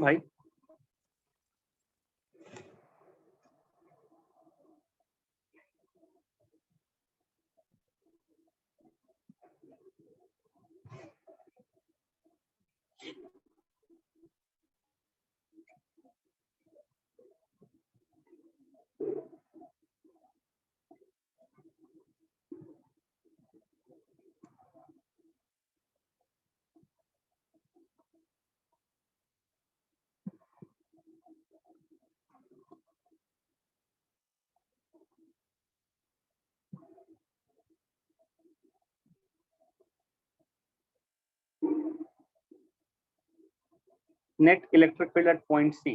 भाई net electric field at point C,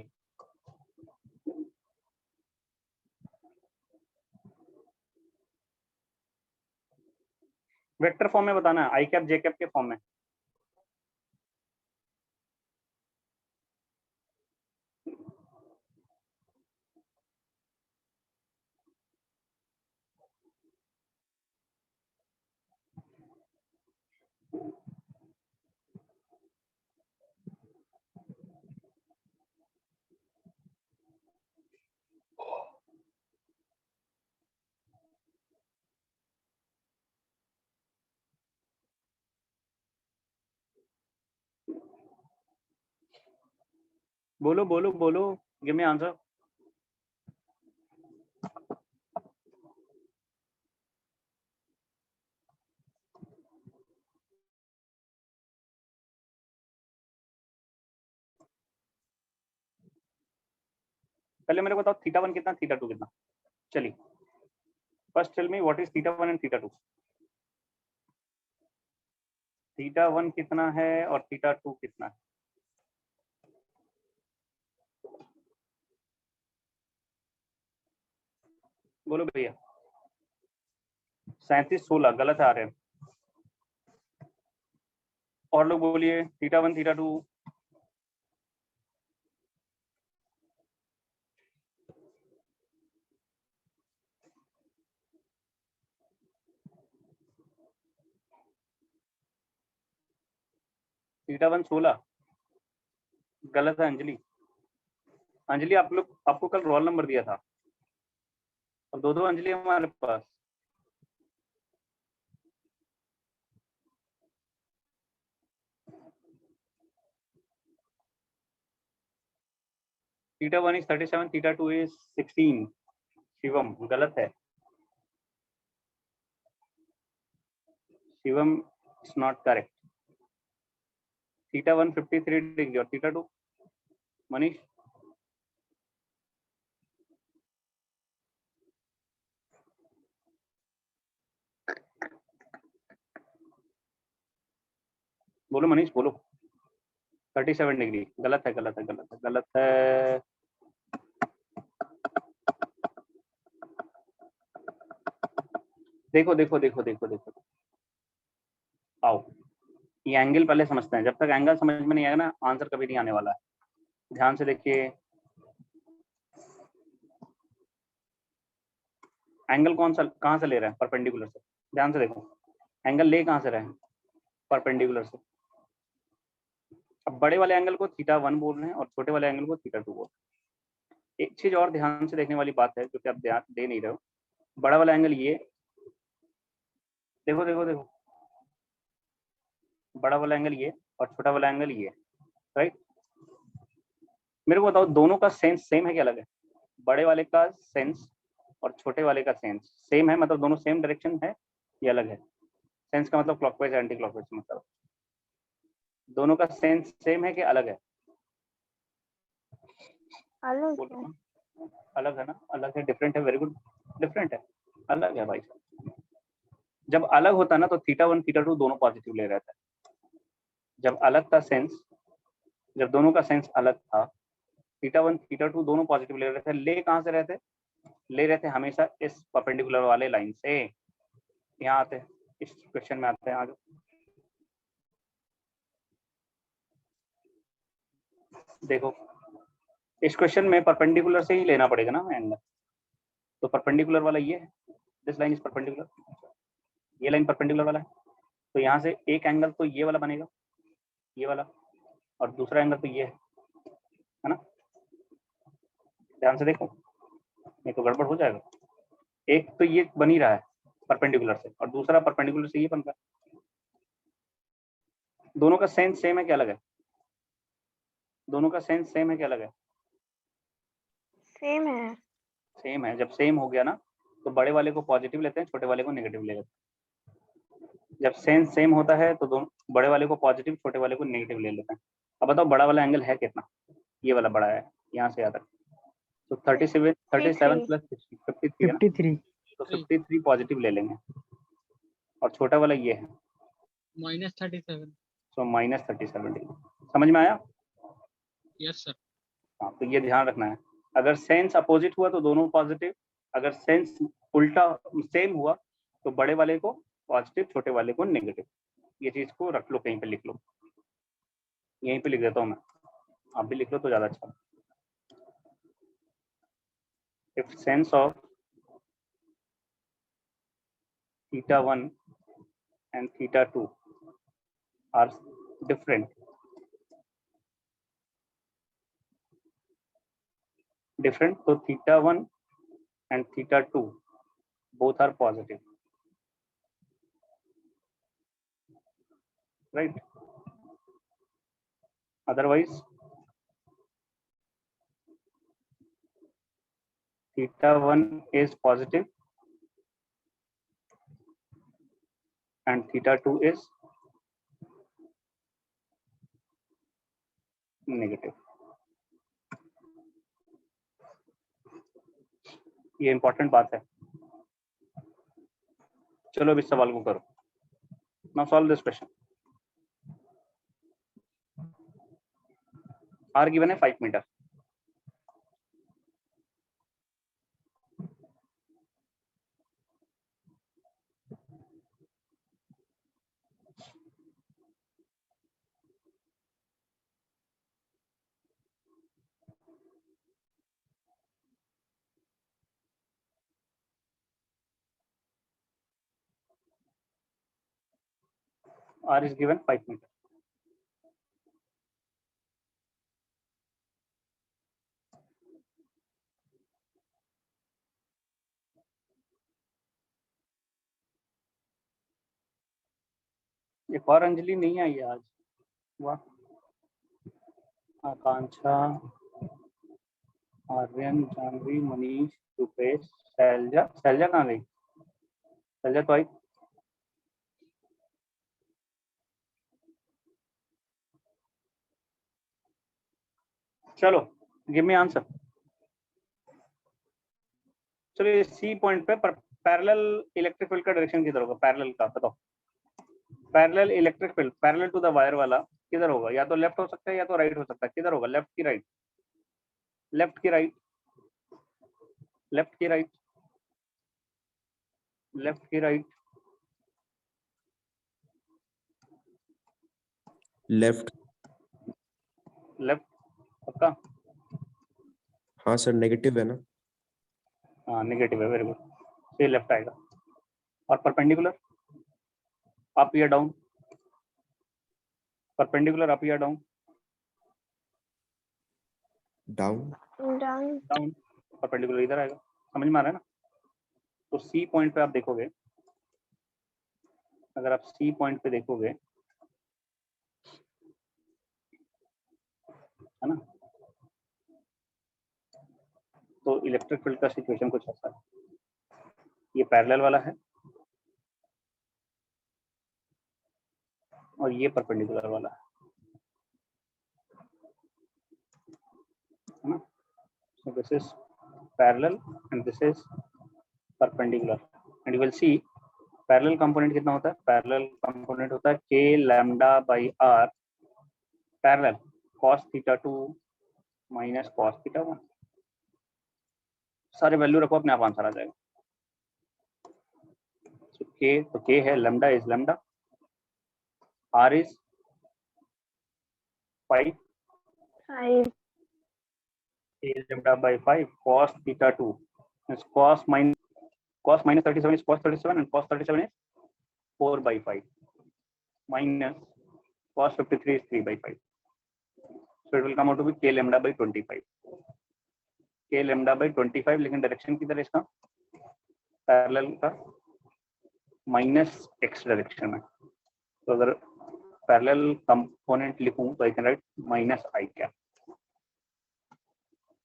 vector form में बताना है, आई कैप जे कैप के फॉर्म में। बोलो बोलो बोलो, गिव मी आंसर। पहले मेरे को बताओ थीटा वन कितना, थीटा टू कितना। चलिए first tell me what is theta one and theta two. Theta one कितना है और थीटा टू कितना है? बोलो भैया। 37-16 गलत आ रहे हैं। और लोग बोलिए theta one theta two. Theta one 16 गलत है अंजलि। अंजलि आप लोग, आपको कल रोल नंबर दिया था और दो दो अंजलि हमारे पास। Theta one is 37, theta two is 16। Shivam गलत है। Shivam is not correct. Theta one 53 degree और थीटा टू मनीष। बोलो मनीष बोलो। 37 डिग्री गलत है, गलत है, गलत है, गलत है। देखो देखो देखो देखो देखो, आओ ये एंगल पहले समझते हैं। जब तक एंगल समझ में नहीं आएगा ना, आंसर कभी नहीं आने वाला है। ध्यान से देखिए, एंगल कौन सा कहाँ से ले रहे हैं? परपेंडिकुलर से। ध्यान से देखो, एंगल ले कहाँ से रहे हैं? परपेंडिकुलर से। अब बड़े वाले एंगल को थीटा वन बोल रहे हैं और छोटे वाले एंगल को थीटा टू बोल रहे हैं। एक चीज और ध्यान से देखने वाली बात है, जो कि आप ध्यान दे नहीं रहे हो। बड़ा वाला एंगल ये, देखो देखो देखो, बड़ा वाला एंगल ये और छोटा वाला एंगल ये, राइट। मेरे को बताओ दोनों का सेंस सेम है कि अलग है? बड़े वाले का सेंस और छोटे वाले का सेंस सेम है, मतलब दोनों सेम डायरेक्शन है या अलग है? सेंस का मतलब क्लॉकवाइज एंटी क्लॉकवाइज, मतलब दोनों का सेंस सेम है कि अलग है? अलग है। अलग है ना? अलग है, डिफरेंट है, वेरी गुड, डिफरेंट है, अलग है भाई। जब अलग होता है ना तो थीटा वन थीटा टू दोनों पॉजिटिव ले रहता है। जब अलग था सेंस, जब दोनों का सेंस अलग था, थीटा वन थीटा टू दोनों पॉजिटिव ले रहे थे। ले कहाँ से रहते? ले रहे थे हमेशा इस परपेंडिकुलर वाले लाइन से। यहाँ आते हैं, इस क्वेश्चन में आते हैं आगे। देखो इस क्वेश्चन में परपेंडिकुलर से ही लेना पड़ेगा ना एंगल। तो परपेंडिकुलर वाला ये है, दिस लाइन इज परपेंडिकुलर, ये लाइन परपेंडिकुलर वाला है। तो यहाँ से एक एंगल तो ये वाला बनेगा, ये वाला, और दूसरा एंगल तो ये है। ध्यान से देखो, नहीं तो गड़बड़ हो जाएगा। एक तो ये बन ही रहा है परपेंडिकुलर से, और दूसरा परपेंडिकुलर से ये बन रहा है। दोनों का सेंस सेम है क्या अलग है? दोनों का सेंस सेम है क्या अलग है? सेम है। सेम है। जब सेम हो गया ना तो बड़े वाले को पॉजिटिव लेते हैं, छोटे वाले को नेगेटिव ले लेते हैं। जब सेंस सेम होता है तो दोनों बड़े वाले को पॉजिटिव, छोटे वाले को नेगेटिव ले लेते हैं। अब बताओ बड़ा वाला एंगल है कितना? ये वाला बड़ा है, यहाँ से याद रख। तो 37 प्लस 53 है ना, 53 तो 53 पॉजिटिव ले लेंगे, और छोटा वाला ये है -37। तो -37 डिग्री। समझ में आया? Yes sir. हाँ, तो ये ध्यान रखना है। अगर सेंस अपोजिट हुआ तो दोनों पॉजिटिव, अगर सेंस उल्टा सेम हुआ तो बड़े वाले को पॉजिटिव, छोटे वाले को नेगेटिव। ये चीज को रख लो, कहीं पे लिख लो, यहीं पे लिख देता हूँ मैं, आप भी लिख लो तो ज्यादा अच्छा। If sense of θ1 and θ2 are different, so θ1 and θ2 both are positive, right? Otherwise θ1 is positive and θ2 is negative. ये इंपॉर्टेंट बात है। चलो अब इस सवाल को करो। Now solve this question. R given है 5 metre. R is given 5 meter. एक और अंजलि नहीं आई आज। वाह। आकांक्षा, आर्यन, जानवी, मनीष, रुपेश, शैलजा। शैलजा कहाँ गई? शैलजा तो आई। चलो गिव मी आंसर। चलो सी पॉइंट पे पैरेलल इलेक्ट्रिक फील्ड का डायरेक्शन किधर होगा? पैरेलल का बताओ। Parallel electric field parallel to the wire वाला किधर होगा? या तो लेफ्ट हो सकता है या तो राइट हो सकता है। किधर होगा? लेफ्ट की राइट? लेफ्ट की राइट? लेफ्ट की राइट? लेफ्ट की राइट? लेफ्ट। लेफ्ट पक्का? हाँ सर, नेगेटिव है ना। हाँ नेगेटिव है, वेरी गुड। तो ये लेफ्ट आएगा। और परपेंडिकुलर अप या डाउन? परपेंडिकुलर अप या down? Down. Down. Down. Perpendicular इधर आएगा। समझ में आ रहा है ना? तो सी पॉइंट पे आप देखोगे, अगर आप सी पॉइंट पे देखोगे, है ना, तो इलेक्ट्रिक फील्ड का सिचुएशन कुछ ऐसा है। ये पैरेलल वाला है और ये परपेंडिकुलर वाला है ना। So this is parallel and this is perpendicular and you will see parallel component कितना होता है? parallel component होता है k lambda by r parallel cos θ2 minus cos θ1। सारे वैल्यू रखो, अपने आप आंसर आ जाएगा। So k, तो k है, lambda is lambda, r is 5, 5 k lambda by 5 cos θ2 is cos minus 37 is cos 37 and cos 37 is 4 by 5 minus cos 53 is 3 by 5. So it will come out to be k lambda by 25. k lambda by 25, लेकिन direction किधर है इसका, parallel का minus x direction में। तो अगर parallel component लिखूं तो I can write minus I cap.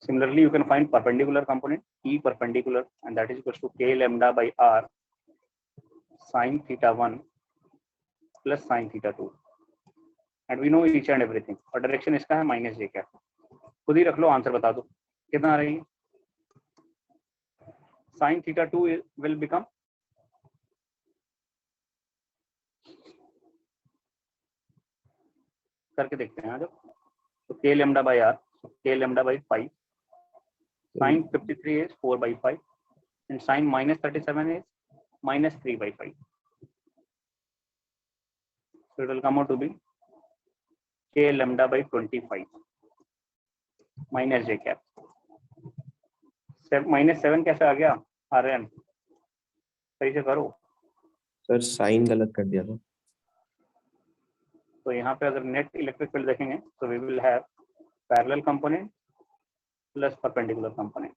Similarly, you can find perpendicular component E perpendicular, and that is equals to k lambda by r sin theta 1 plus sin theta 2, and we know each and everything। और direction इसका है minus J cap. खुद ही रख लो, answer बता दो कितना आ रही है। sin theta 2 will become करके देखते हैं। तो k lambda by r, k lambda by 5, sin 53 is 4 by 5, and sin minus 37 is minus 3 by 5. So it will come out to be k lambda by 25 minus j cap। Minus 7 कैसे आ गया आर्यन, सही से करो। Sir sign गलत कर दिया था। तो यहाँ पे अगर नेट इलेक्ट्रिक फील्ड देखेंगे तो we will have parallel component plus perpendicular component.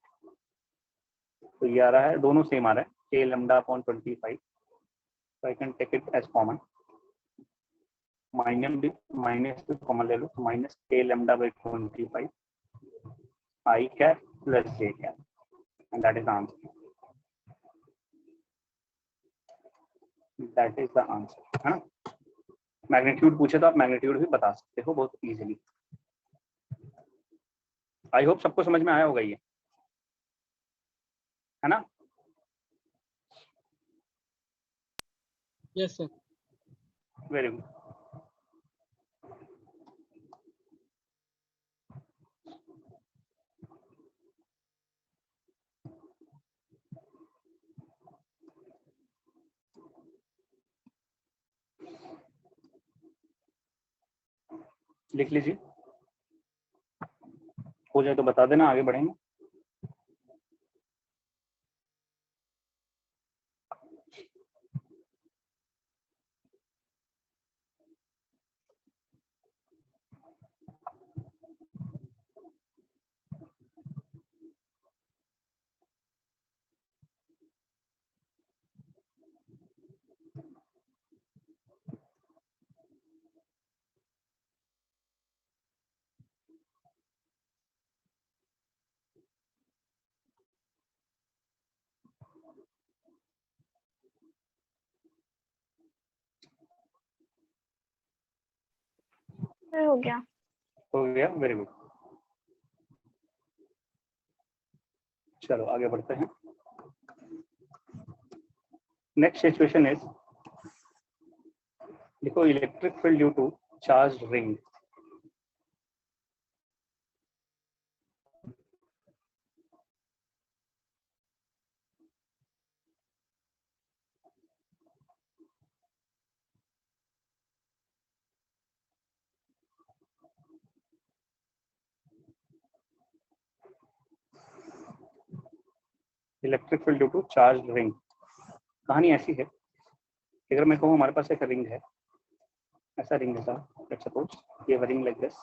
तो ये आ रहा है, दोनों सेम आ रहा है, k lambda upon 25। so I can take it as common, minus भी कॉमन ले लो, तो minus k lambda by 25 I cap plus j cap, and that is the answer। that is the answer, है ना। Magnitude पूछे तो आप magnitude भी बता सकते हो बहुत इजीली। आई होप सबको समझ में आया होगा ये, है ना। Yes, sir. Very good. लिख लीजिए, हो जाए तो बता देना, आगे बढ़ेंगे। हो गया। हो गया, वेरी गुड। चलो आगे बढ़ते हैं। नेक्स्ट सिचुएशन इज, देखो electric field due to charge ring. Electric field due to charge ring. कहानी ऐसी है, अगर मैं कहूँ हमारे पास एक रिंग है, ऐसा रिंग है साहब, लेट्स सपोज ये रिंग लाइक दिस।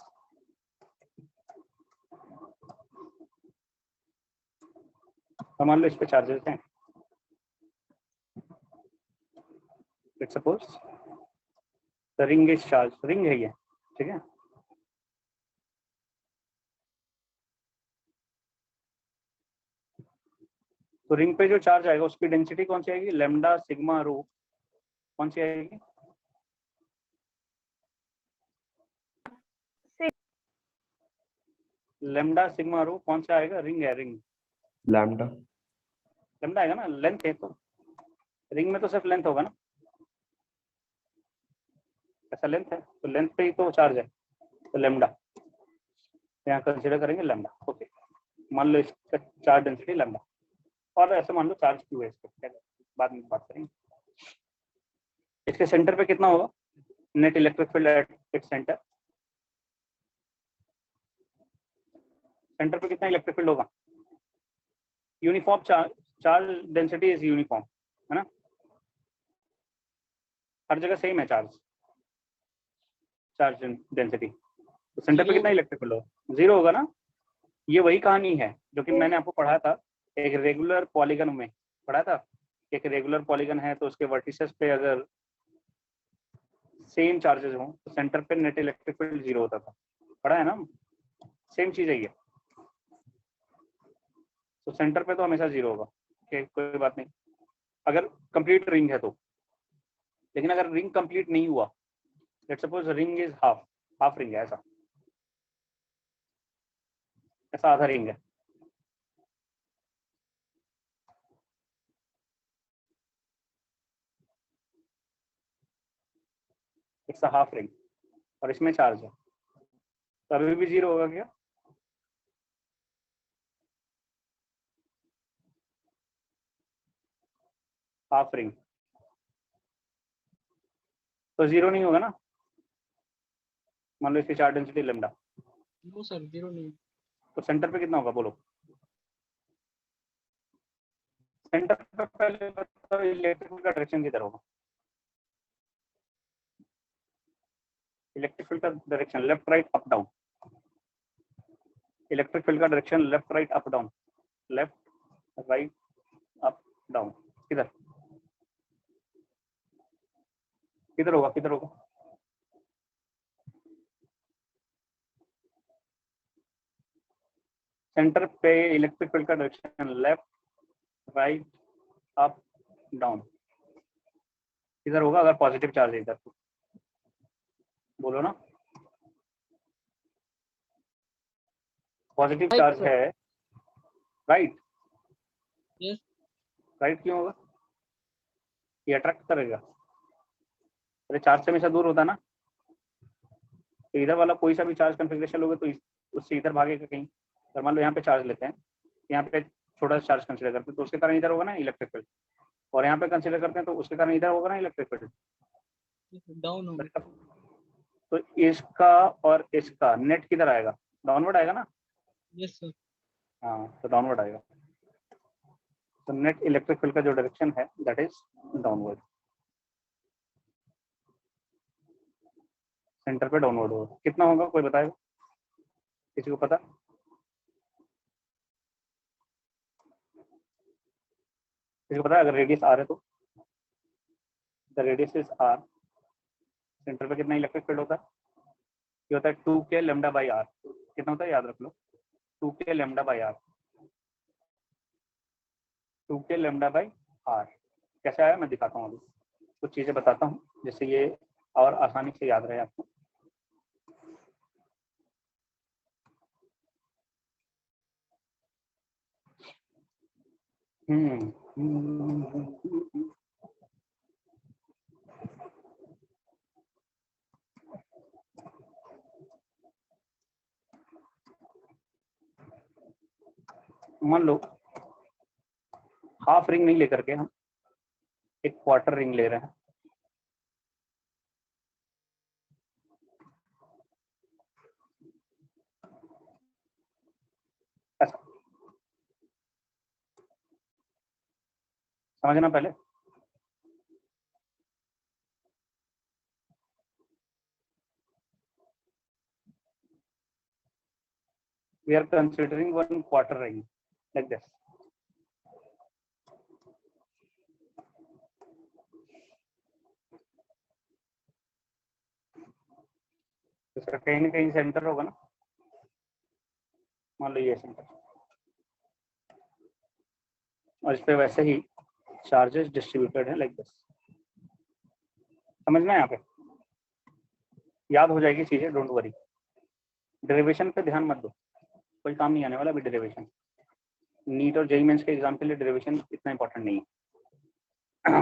तो मान लो इस पे चार्जेस हैं, let's suppose the ring is charge, ring है ये, ठीक है। तो रिंग पे जो चार्ज आएगा उसकी डेंसिटी कौन सी आएगी, लैम्डा सिग्मा रो, कौन सी आएगी, लैम्डा सिग्मा रो कौन सा आएगा, रिंग है, रिंग लैम्डा। लैम्डा आएगा ना, लेंथ है तो रिंग में तो सिर्फ लेंथ होगा ना, ऐसा लेंथ है तो लेंथ पे ही तो चार्ज है, तो लैम्डा यहाँ कंसीडर करेंगे लैम्डा। ओके, मान लो इसका चार्ज डेंसिटी लैम्डा, और ऐसे मान लो चार्ज क्यू है, इसके बाद में बात करेंगे। इसके सेंटर पे कितना होगा net electric field at its centre, centre पे कितना इलेक्ट्रिक फील्ड होगा, uniform charge density is uniform, है ना, हर जगह सेम है चार्ज डेंसिटी। तो सेंटर पे कितना इलेक्ट्रिक फील्ड होगा, जीरो होगा ना, ये वही कहानी है जो कि मैंने आपको पढ़ाया था एक रेगुलर पॉलीगन में, पढ़ा था। एक रेगुलर पॉलीगन है तो उसके वर्टिसेस पे अगर सेम चार्जेस हों तो सेंटर पे नेट इलेक्ट्रिक फील्ड 0 होता था, पढ़ा है ना। सेम चीज है ये, तो सेंटर पे तो हमेशा 0 होगा, ठीक, कोई बात नहीं अगर कंप्लीट रिंग है तो। लेकिन अगर रिंग कंप्लीट नहीं हुआ, let's suppose ring is half, half ring है, ऐसा ऐसा आधा रिंग है, इट्स हाफ रिंग और इसमें चार्ज है, तो अभी भी 0 होगा क्या? हाफ रिंग तो 0 नहीं होगा ना। मान लो इसकी charge density lambda, no sir, 0 नहीं। तो सेंटर पे कितना होगा बोलो? सेंटर पे पहले बताओ इलेक्ट्रिक फील्ड का डायरेक्शन किधर होगा? इलेक्ट्रिक फील्ड का direction left right up down, electric field का direction left right up down, left right up down, किधर किधर होगा, किधर होगा? सेंटर पे इलेक्ट्रिक फील्ड का direction left right up down किधर होगा अगर पॉजिटिव चार्ज है इधर तो? बोलो ना, पॉजिटिव Right, चार्ज sir. है राइट, Yes. राइट क्यों होगा? ये अट्रैक्ट करेगा, अरे चार्ज से हमेशा दूर होता है ना, तो इधर वाला कोई सा भी चार्ज कन्फिग्रेशन लोगे तो उससे इधर भागेगा कहीं। अगर मान लो यहाँ पे चार्ज लेते हैं, यहाँ पे छोटा सा चार्ज कंसिडर करते हैं तो उसके कारण इधर होगा ना इलेक्ट्रिक फील्ड, और यहाँ पे कंसिडर करते हैं तो उसके कारण इधर होगा ना इलेक्ट्रिक फील्ड। डाउन होगा। तो इसका और इसका नेट किधर आएगा? डाउनवर्ड आएगा ना। Yes sir. हाँ, तो डाउनवर्ड आएगा, तो नेट इलेक्ट्रिक फील्ड का जो डायरेक्शन है दैट इज डाउनवर्ड, सेंटर पे डाउनवर्ड होगा। कितना होगा कोई बताएगा, किसी को पता? किसी को पता है? अगर रेडियस आर है तो the radius is R, centre पे कितना इलेक्ट्रिक फील्ड होता है? ये होता है 2k लैम्डा बाई आर। कितना होता है याद रख लो, 2k lambda by R, 2k lambda by R. कैसे आया मैं दिखाता हूँ, अभी कुछ चीजें बताता हूँ जिससे ये और आसानी से याद रहे आपको। मान लो हाफ रिंग नहीं लेकर के हम एक क्वार्टर रिंग ले रहे हैं, ऐसा समझना पहले। We are considering one quarter ring like this. इसका कहीं ना कहीं सेंटर होगा ना, मान लो ये सेंटर, और इस पे वैसे ही चार्जेस डिस्ट्रीब्यूटेड है लाइक दिस। समझना है यहाँ पे, याद हो जाएगी चीजें, डोंट वरी। डेरिवेशन पे ध्यान मत दो, कोई काम नहीं आने वाला अभी डेरिवेशन। नीट और जेईई मेंस के एग्जाम के लिए डेरिवेशन इतना इंपॉर्टेंट नहीं है।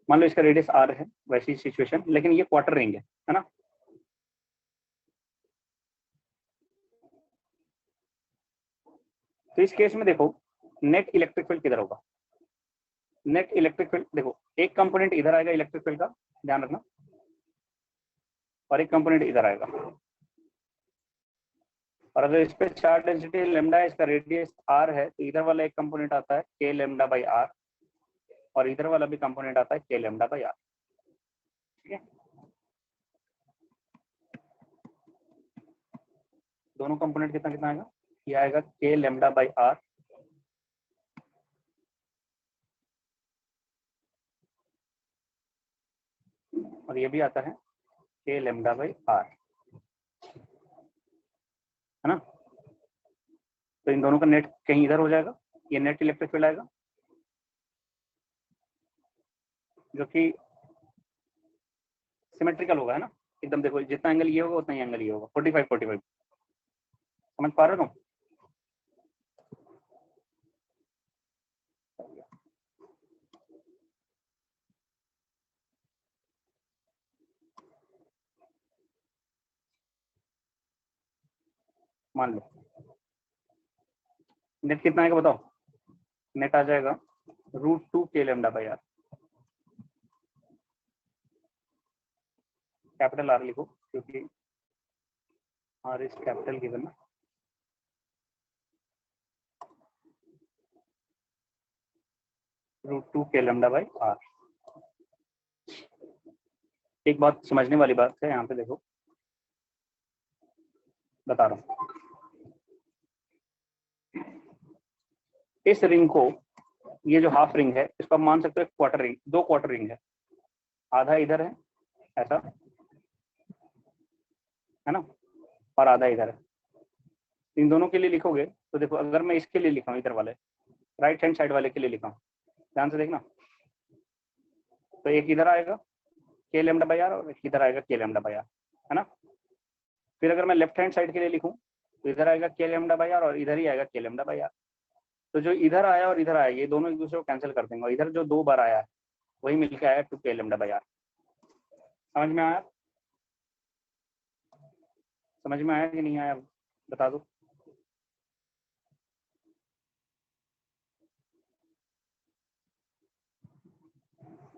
मान लो इसका रेडियस आर है, वैसी सिचुएशन, लेकिन ये क्वार्टर रिंग है ना। तो इस केस में देखो नेट इलेक्ट्रिक फील्ड किधर होगा? नेट इलेक्ट्रिक फील्ड देखो, एक कंपोनेंट इधर आएगा इलेक्ट्रिक फील्ड का, ध्यान रखना, और एक कंपोनेंट इधर आएगा। और अगर इस पे चार्ज डेंसिटी लैम्डा है, इसका रेडियस आर है, तो इधर वाला एक कंपोनेंट आता है के लैम्डा बाई आर, और इधर वाला भी कंपोनेंट आता है के लैम्डा बाई आर। ठीक है, दोनों कंपोनेंट कितना कितना आएगा? ये आएगा k लैम्डा बाई r, और ये भी आता है k लैम्डा बाई r, है ना। तो इन दोनों का नेट कहीं इधर हो जाएगा, ये नेट इलेक्ट्रिक फील्ड आएगा जो कि सिमेट्रिकल होगा, है ना। एकदम देखो, जितना एंगल ये होगा उतना ही एंगल ये होगा, 45 समझ पा रहे हो तुम? मान लो नेट कितना आएगा बताओ। नेट आ जाएगा √2 k lambda by r, capital R लिखो क्योंकि R इज कैपिटल गिवन ना। √2 k लैम्डा बाई r। एक बात समझने वाली बात है, यहाँ पे देखो बता रहा हूँ। इस रिंग को, ये जो हाफ रिंग है, इसको आप मान सकते हो क्वार्टर रिंग, 2 क्वार्टर रिंग है, आधा इधर है ऐसा, है ना, और आधा इधर है। इन दोनों के लिए लिखोगे तो देखो, अगर मैं इसके लिए लिखा हूँ, इधर वाले राइट हैंड साइड वाले के लिए लिखा हूँ, ध्यान से देखना, तो एक इधर आएगा k लैम्डा बाई r और एक इधर आएगा k लैम्डा बाई r, है ना। फिर अगर मैं लेफ्ट हैंड साइड के लिए लिखूं तो इधर आएगा k लैम्डा बाई r और इधर ही आएगा k लैम्डा बाई r। तो जो इधर आया और इधर आया, ये दोनों एक दूसरे को कैंसिल कर देंगे, और इधर जो 2 बार आया है वही मिलकर आया 2 k लैम्डा बाई r। समझ में आया? समझ में आया कि नहीं आया बता दो।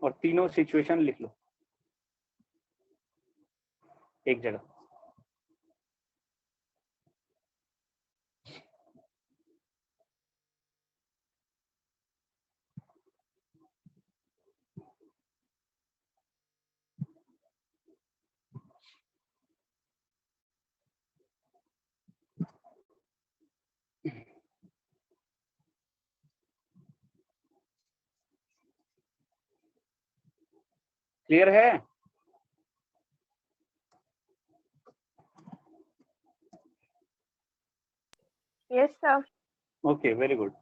और तीनों सिचुएशन लिख लो एक जगह। क्लियर है? Yes, sir. Okay, very good.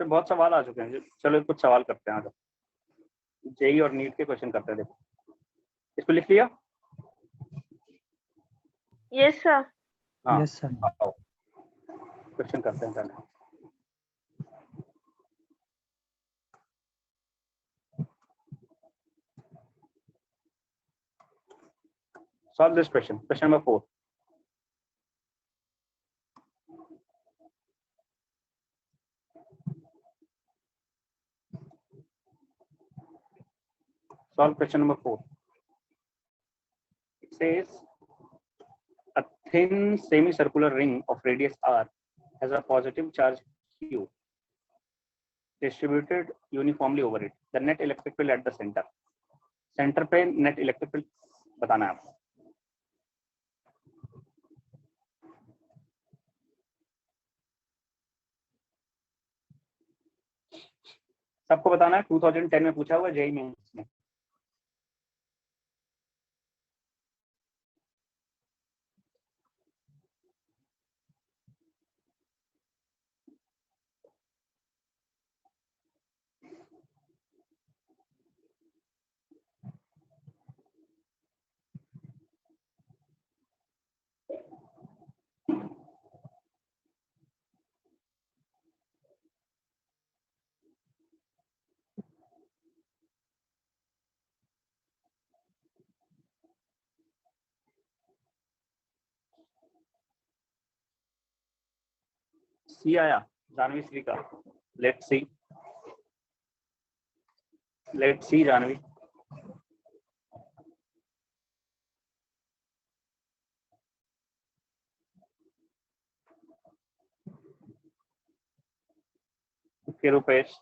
इसमें बहुत सवाल आ चुके हैं, चलो कुछ सवाल करते हैं। आज जेई और नीट के क्वेश्चन करते हैं। देखो इसको लिख लिया? Yes, sir. हाँ, Yes, sir. आओ क्वेश्चन करते हैं पहले। Solve this question. Question number 4. Solve question number 4. It says a thin semicircular ring of radius r has a positive charge q distributed uniformly over it. The net electric field at the center. Center पे net electric field बताना है आपको। सबको बताना है, 2010 में पूछा हुआ जेई में। सी आया जानवी श्री का। Let see Jahnavi. Okay Rupesh.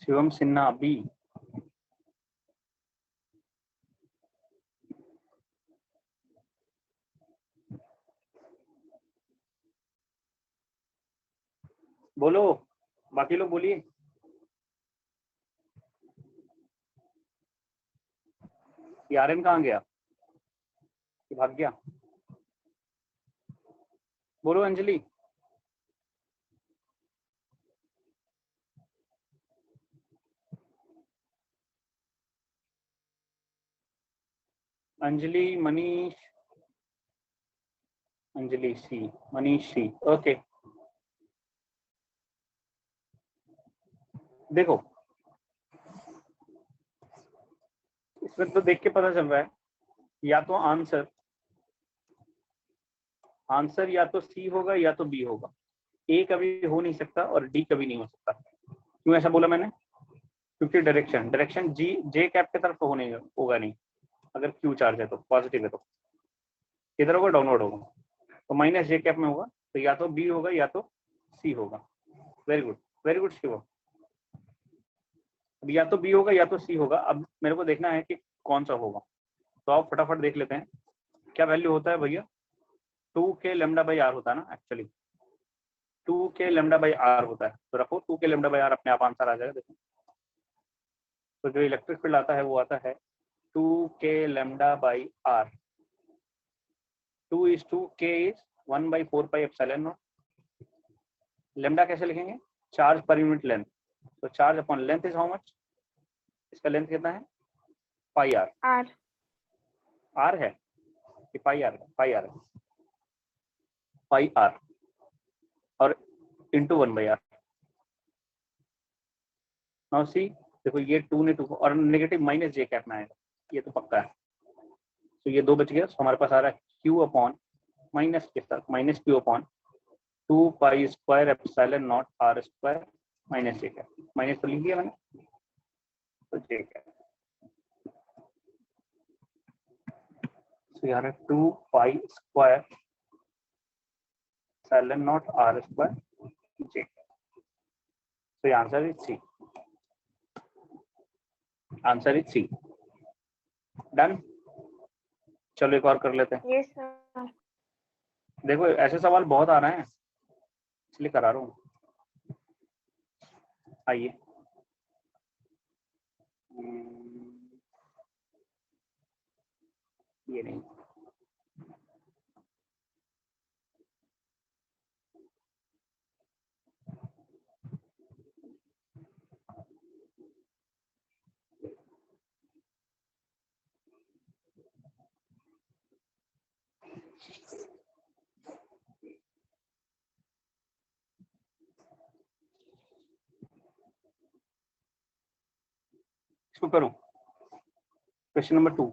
Shivam Sinha B. बोलो, बाकी लोग बोलिए। यारन कहाँ गया, कि भाग गया? बोलो अंजलि। अंजलि मनीष, अंजलि सी, मनीष सी। ओके देखो, इसमें तो देख के पता चल रहा है या तो आंसर या तो सी होगा या तो बी होगा। ए कभी हो नहीं सकता और डी कभी नहीं हो सकता। क्यों ऐसा बोला मैंने? क्योंकि डायरेक्शन जी जे कैप की तरफ तो होने होगा नहीं। अगर क्यू चार्ज है तो पॉजिटिव है तो किधर होगा? डाउनवर्ड होगा। तो माइनस जे कैप में होगा, तो या तो बी होगा या तो सी होगा। Very good Shiv. अब या तो बी होगा या तो सी होगा। अब मेरे को देखना है कि कौन सा होगा, तो आप फटाफट देख लेते हैं। क्या वैल्यू होता है भैया? 2k लेमडा बाई आर होता है ना actually. 2k lambda by are होता है, तो रखो 2k लेमडा बाई आर, अपने आप आंसर आ जाएगा। देखो तो जो इलेक्ट्रिक फील्ड आता है वो आता है 2k lambda by R. 2 is to k is 1 by 4 pi epsilon naught. Lambda कैसे लिखेंगे? Charge per unit length. तो charge upon length is how much? इसका लेंथ कितना है? Pi are. आर है कि पाई आर? पाई आर है, पाई आर और into 1 by R. Now see, देखो ये 2 ने 2 और नेगेटिव माइनस जे कैप में आएगा, ये तो पक्का है। तो ये 2 बच गया। तो हमारे पास आ रहा है क्यू अपॉन माइनस के साथ minus Q upon 2 pi square epsilon naught R square minus J cap. Minus तो लिख दिया मैंने, तो जे कैप। तो यहाँ है 2 pi square epsilon naught R square J cap. तो answer is C. Answer is C. Done. चलो एक और कर लेते हैं। Yes sir. देखो ऐसे सवाल बहुत आ रहे हैं इसलिए करा रहा हूँ। आइए, ये नहीं, इसको करूं। Question number 2।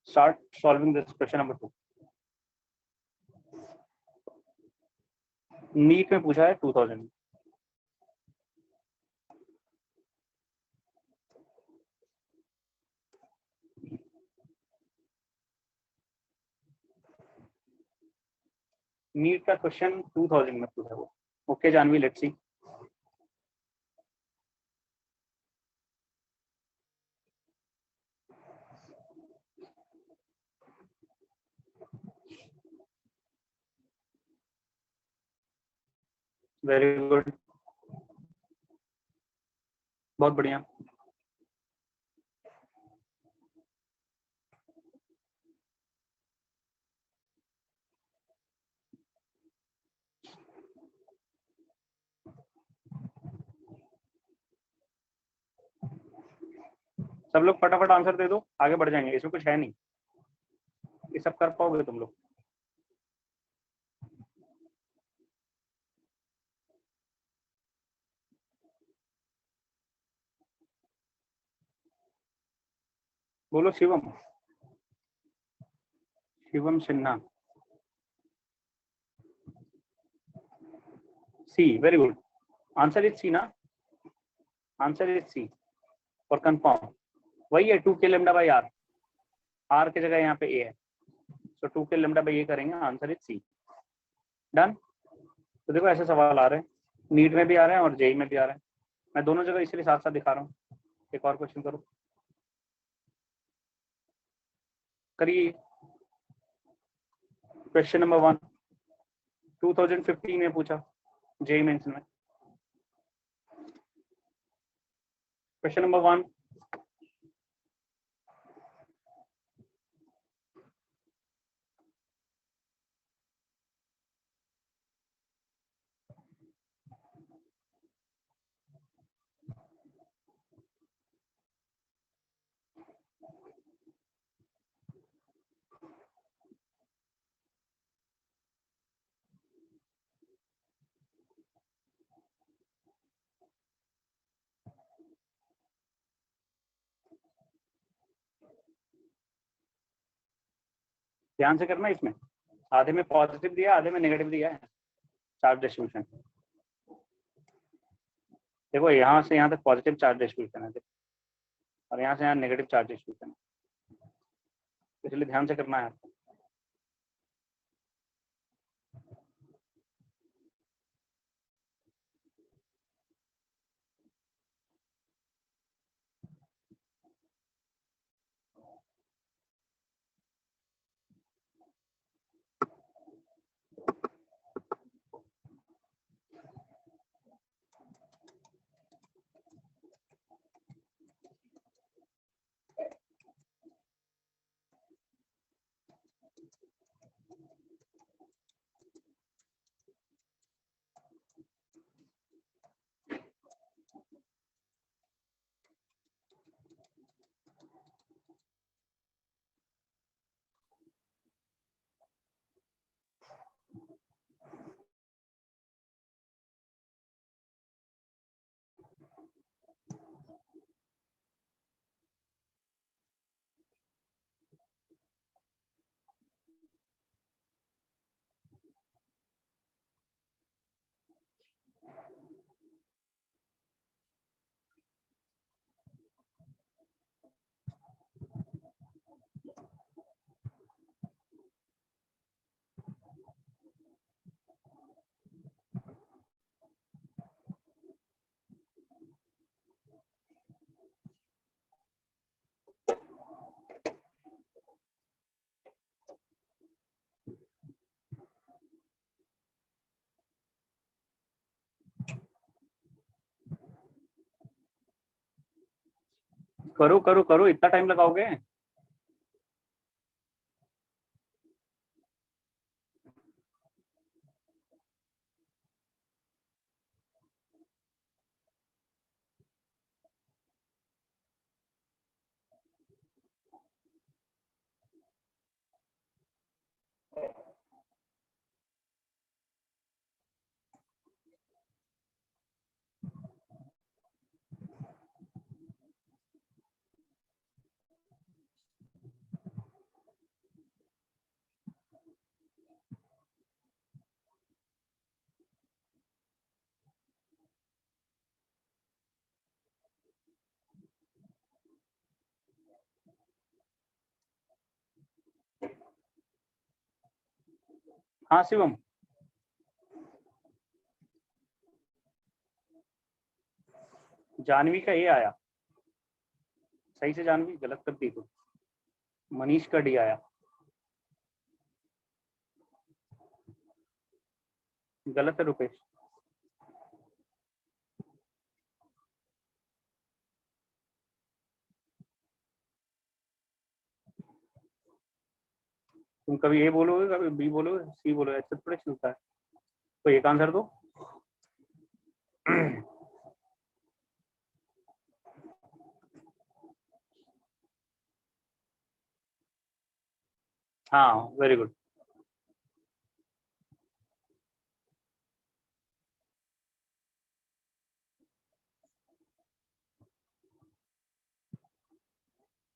Start solving this question number 2। NEET में पूछा है 2000 में। नीट का क्वेश्चन 2000 में पूछा वो। Okay Jahnavi, let's see. Very good, बहुत बढ़िया। सब लोग फटाफट आंसर दे दो, आगे बढ़ जाएंगे। इसमें कुछ है नहीं, ये सब कर पाओगे तुम लोग। बोलो Shivam, Shivam Sinha. C, very good, answer is C ना, आंसर इज सी और कंफर्म वही है 2k lambda by are, are की जगह यहाँ पे ए है, तो 2k लेमडा बाई ए करेंगे, आंसर इज सी। डन। तो देखो ऐसे सवाल आ रहे हैं, नीट में भी आ रहे हैं और जेई में भी आ रहे हैं, मैं दोनों जगह इसलिए साथ साथ दिखा रहा हूँ। एक और क्वेश्चन करो, करिए। क्वेश्चन नंबर 1 2015 में पूछा जेई मेंस में। क्वेश्चन नंबर 1, ध्यान से करना, इसमें आधे में पॉजिटिव दिया, आधे में नेगेटिव दिया है चार्ज डिस्ट्रीब्यूशन। देखो यहाँ से यहाँ तक पॉजिटिव चार्ज डिस्ट्रीब्यूशन है और यहाँ से यहाँ नेगेटिव चार्ज डिस्ट्रीब्यूशन है, इसलिए ध्यान से करना है आपको। करो करो करो, इतना टाइम लगाओगे? हाँ शिवम, जानवी का ए आया, सही से जानवी, गलत कर दी तो मनीष का डी आया, गलत है रुपेश। तुम कभी ए बोलोगे, कभी बी बोलोगे, सी बोलोगे, ऐसे थोड़े चलता है। तो एक आंसर दो। हाँ वेरी गुड।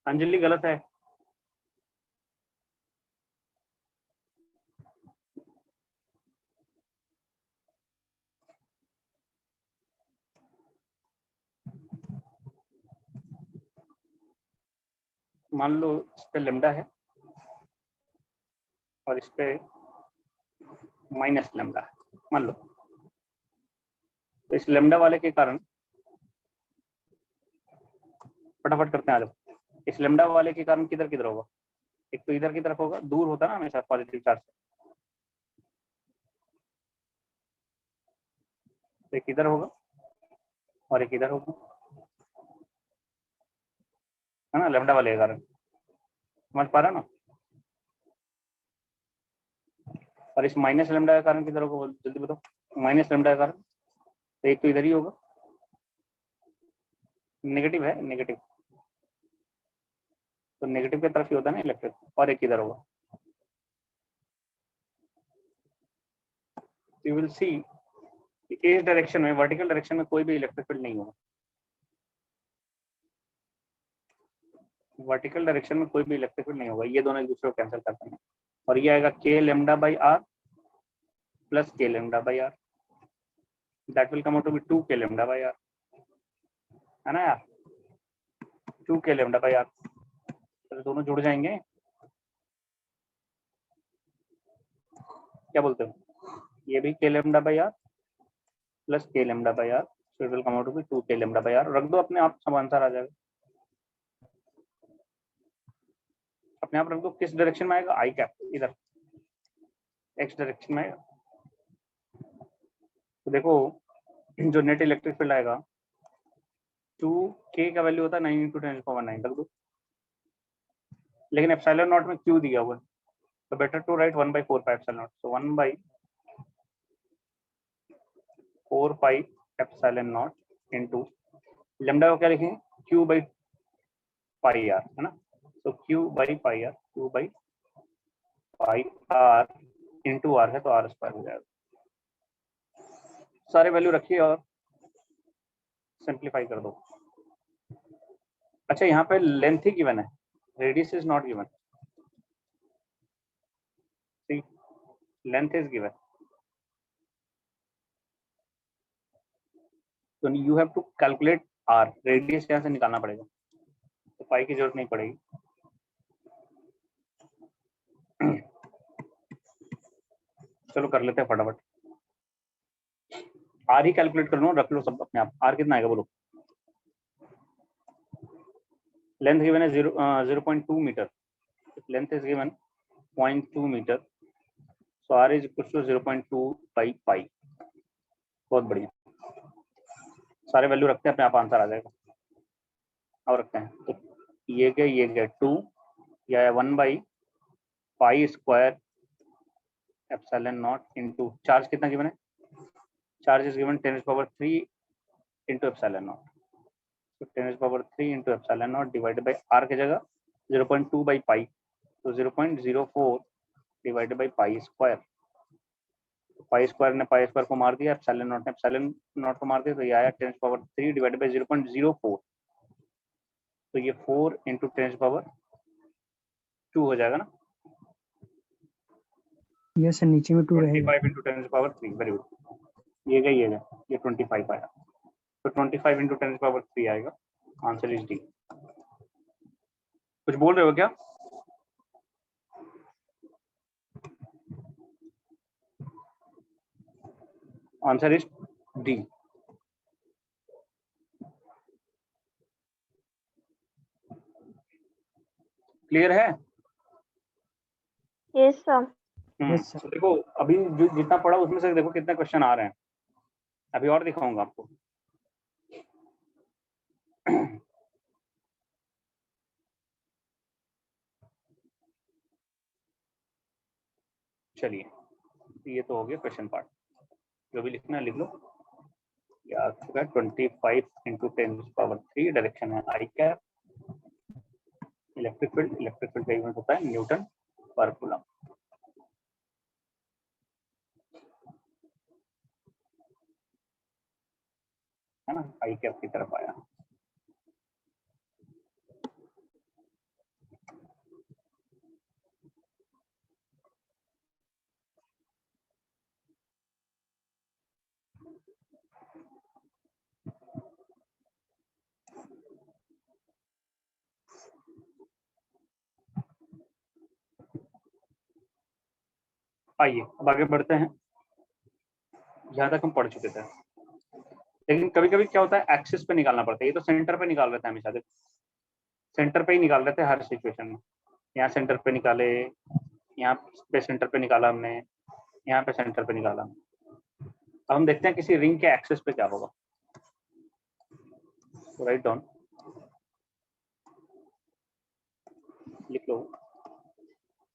अंजलि गलत है। मान लो इस पे लेमडा है और इस पे माइनस लेमडा है, मान लो। तो इस लेमडा वाले के कारण, फटाफट करते हैं, आ जाओ। इस लेमडा वाले के कारण किधर किधर होगा? एक तो इधर की तरफ होगा, दूर होता है ना हमेशा पॉजिटिव चार्ज से, तो एक इधर होगा और एक इधर होगा, है ना, लेमडा वाले के कारण। समझ पा रहे हो ना? और इस माइनस लेमडा का कारण किधर होगा, जल्दी बताओ। माइनस लेमडा का कारण तो एक तो इधर ही होगा, नेगेटिव है, नेगेटिव, तो नेगेटिव की तरफ ही होता है ना इलेक्ट्रिक, और एक इधर होगा। यू विल सी इस डायरेक्शन में, वर्टिकल डायरेक्शन में कोई भी इलेक्ट्रिक फील्ड नहीं होगा। वर्टिकल डायरेक्शन में कोई भी इलेक्ट्रिक फील्ड नहीं होगा, ये दोनों एक दूसरे को कैंसिल करते हैं, और ये आएगा k lambda by R plus k lambda by R, that will come out to be 2 k lambda by R, है ना यार, 2 k लेमडा बाई आर। तो दोनों जुड़ जाएंगे, क्या बोलते हो? ये भी k lambda by R plus k lambda by R, so it will come out to be 2 k lambda by R. रख दो, अपने आप सब आंसर आ जाएगा, अपने आप रख दो। किस डायरेक्शन में आएगा? आई कैप, इधर एक्स डायरेक्शन में आएगा। तो देखो जो नेट इलेक्ट्रिक फील्ड आएगा, 2k का वैल्यू होता है 9 × 10⁹ रख दो, लेकिन एप्सिलॉन नॉट में q दिया हुआ है, तो better to write 1/4 pi epsilon naught, so 1/4 pi epsilon naught into lambda को क्या लिखेंगे? q बाई पाई आर, है ना, तो q by pi R, q by pi R into R है तो आर स्क्वायर हो जाएगा। सारे वैल्यू रखिए और सिंप्लीफाई कर दो। अच्छा, यहाँ पे लेंथ ही गिवन है, radius is not given, see length is given, तो you have to calculate R, radius यहाँ से निकालना पड़ेगा, तो पाई की जरूरत नहीं पड़ेगी। चलो कर लेते हैं फटाफट, आर ही कैलकुलेट कर लो, रख लो सब अपने आप। आर कितना आएगा बोलो? लेंथ गिवन है 0.2 metre, length is given 0.2 metre, so R is equal to 0.2 by pi. बहुत बढ़िया, सारे वैल्यू रखते हैं, अपने आप आंसर आ जाएगा। और रखते हैं, तो ये गए 2 या 1/पाई square epsilon naught into charge कितना गिवन है? Charge is given 10⁻³ into epsilon naught, तो 10⁻³ into epsilon naught divided by R की जगह 0.2 बाई पाई, तो 0.04 divided by pi square. Pi square ने पाई स्क्वायर को मार दिया, एप्सिलॉन नॉट ने एप्सिलॉन नॉट को मार दिया, तो ये आया 10⁻³ डिवाइडेड बाई 0.04, तो ये 4 इंटू 10⁻² हो जाएगा ना। यस सर, नीचे में 2 रहेगा। 25 इंटू 10⁻³ वेरी गुड, ये 25 आया, तो 25 इंटू 10⁻³ आएगा, आंसर इज डी। कुछ बोल रहे हो क्या? Answer is D. क्लियर है? Yes sir. Yes sir. तो देखो अभी जो जितना पढ़ा उसमें से देखो कितने क्वेश्चन आ रहे हैं, अभी और दिखाऊंगा आपको। चलिए, ये तो हो गया क्वेश्चन पार्ट, जो भी लिखना है लिख लो। या 25 इंटू 10⁻³ डायरेक्शन है आई कैप, इलेक्ट्रिक फील्ड का यूनिट होता है न्यूटन पर कूलम, है ना, आई कैप की तरफ आया। आइए अब आगे बढ़ते हैं। यहाँ तक हम पढ़ चुके थे, लेकिन कभी कभी क्या होता है एक्सिस पे निकालना पड़ता है। ये तो सेंटर पे निकाल रहे थे हमेशा, सेंटर पे ही निकाल रहे थे हर सिचुएशन में। यहाँ सेंटर पे निकाले, यहाँ पे सेंटर पे निकाला हमने, यहाँ पे सेंटर पे निकाला। अब हम देखते हैं किसी रिंग के एक्सिस पे क्या होगा। राइट डाउन, लिख लो,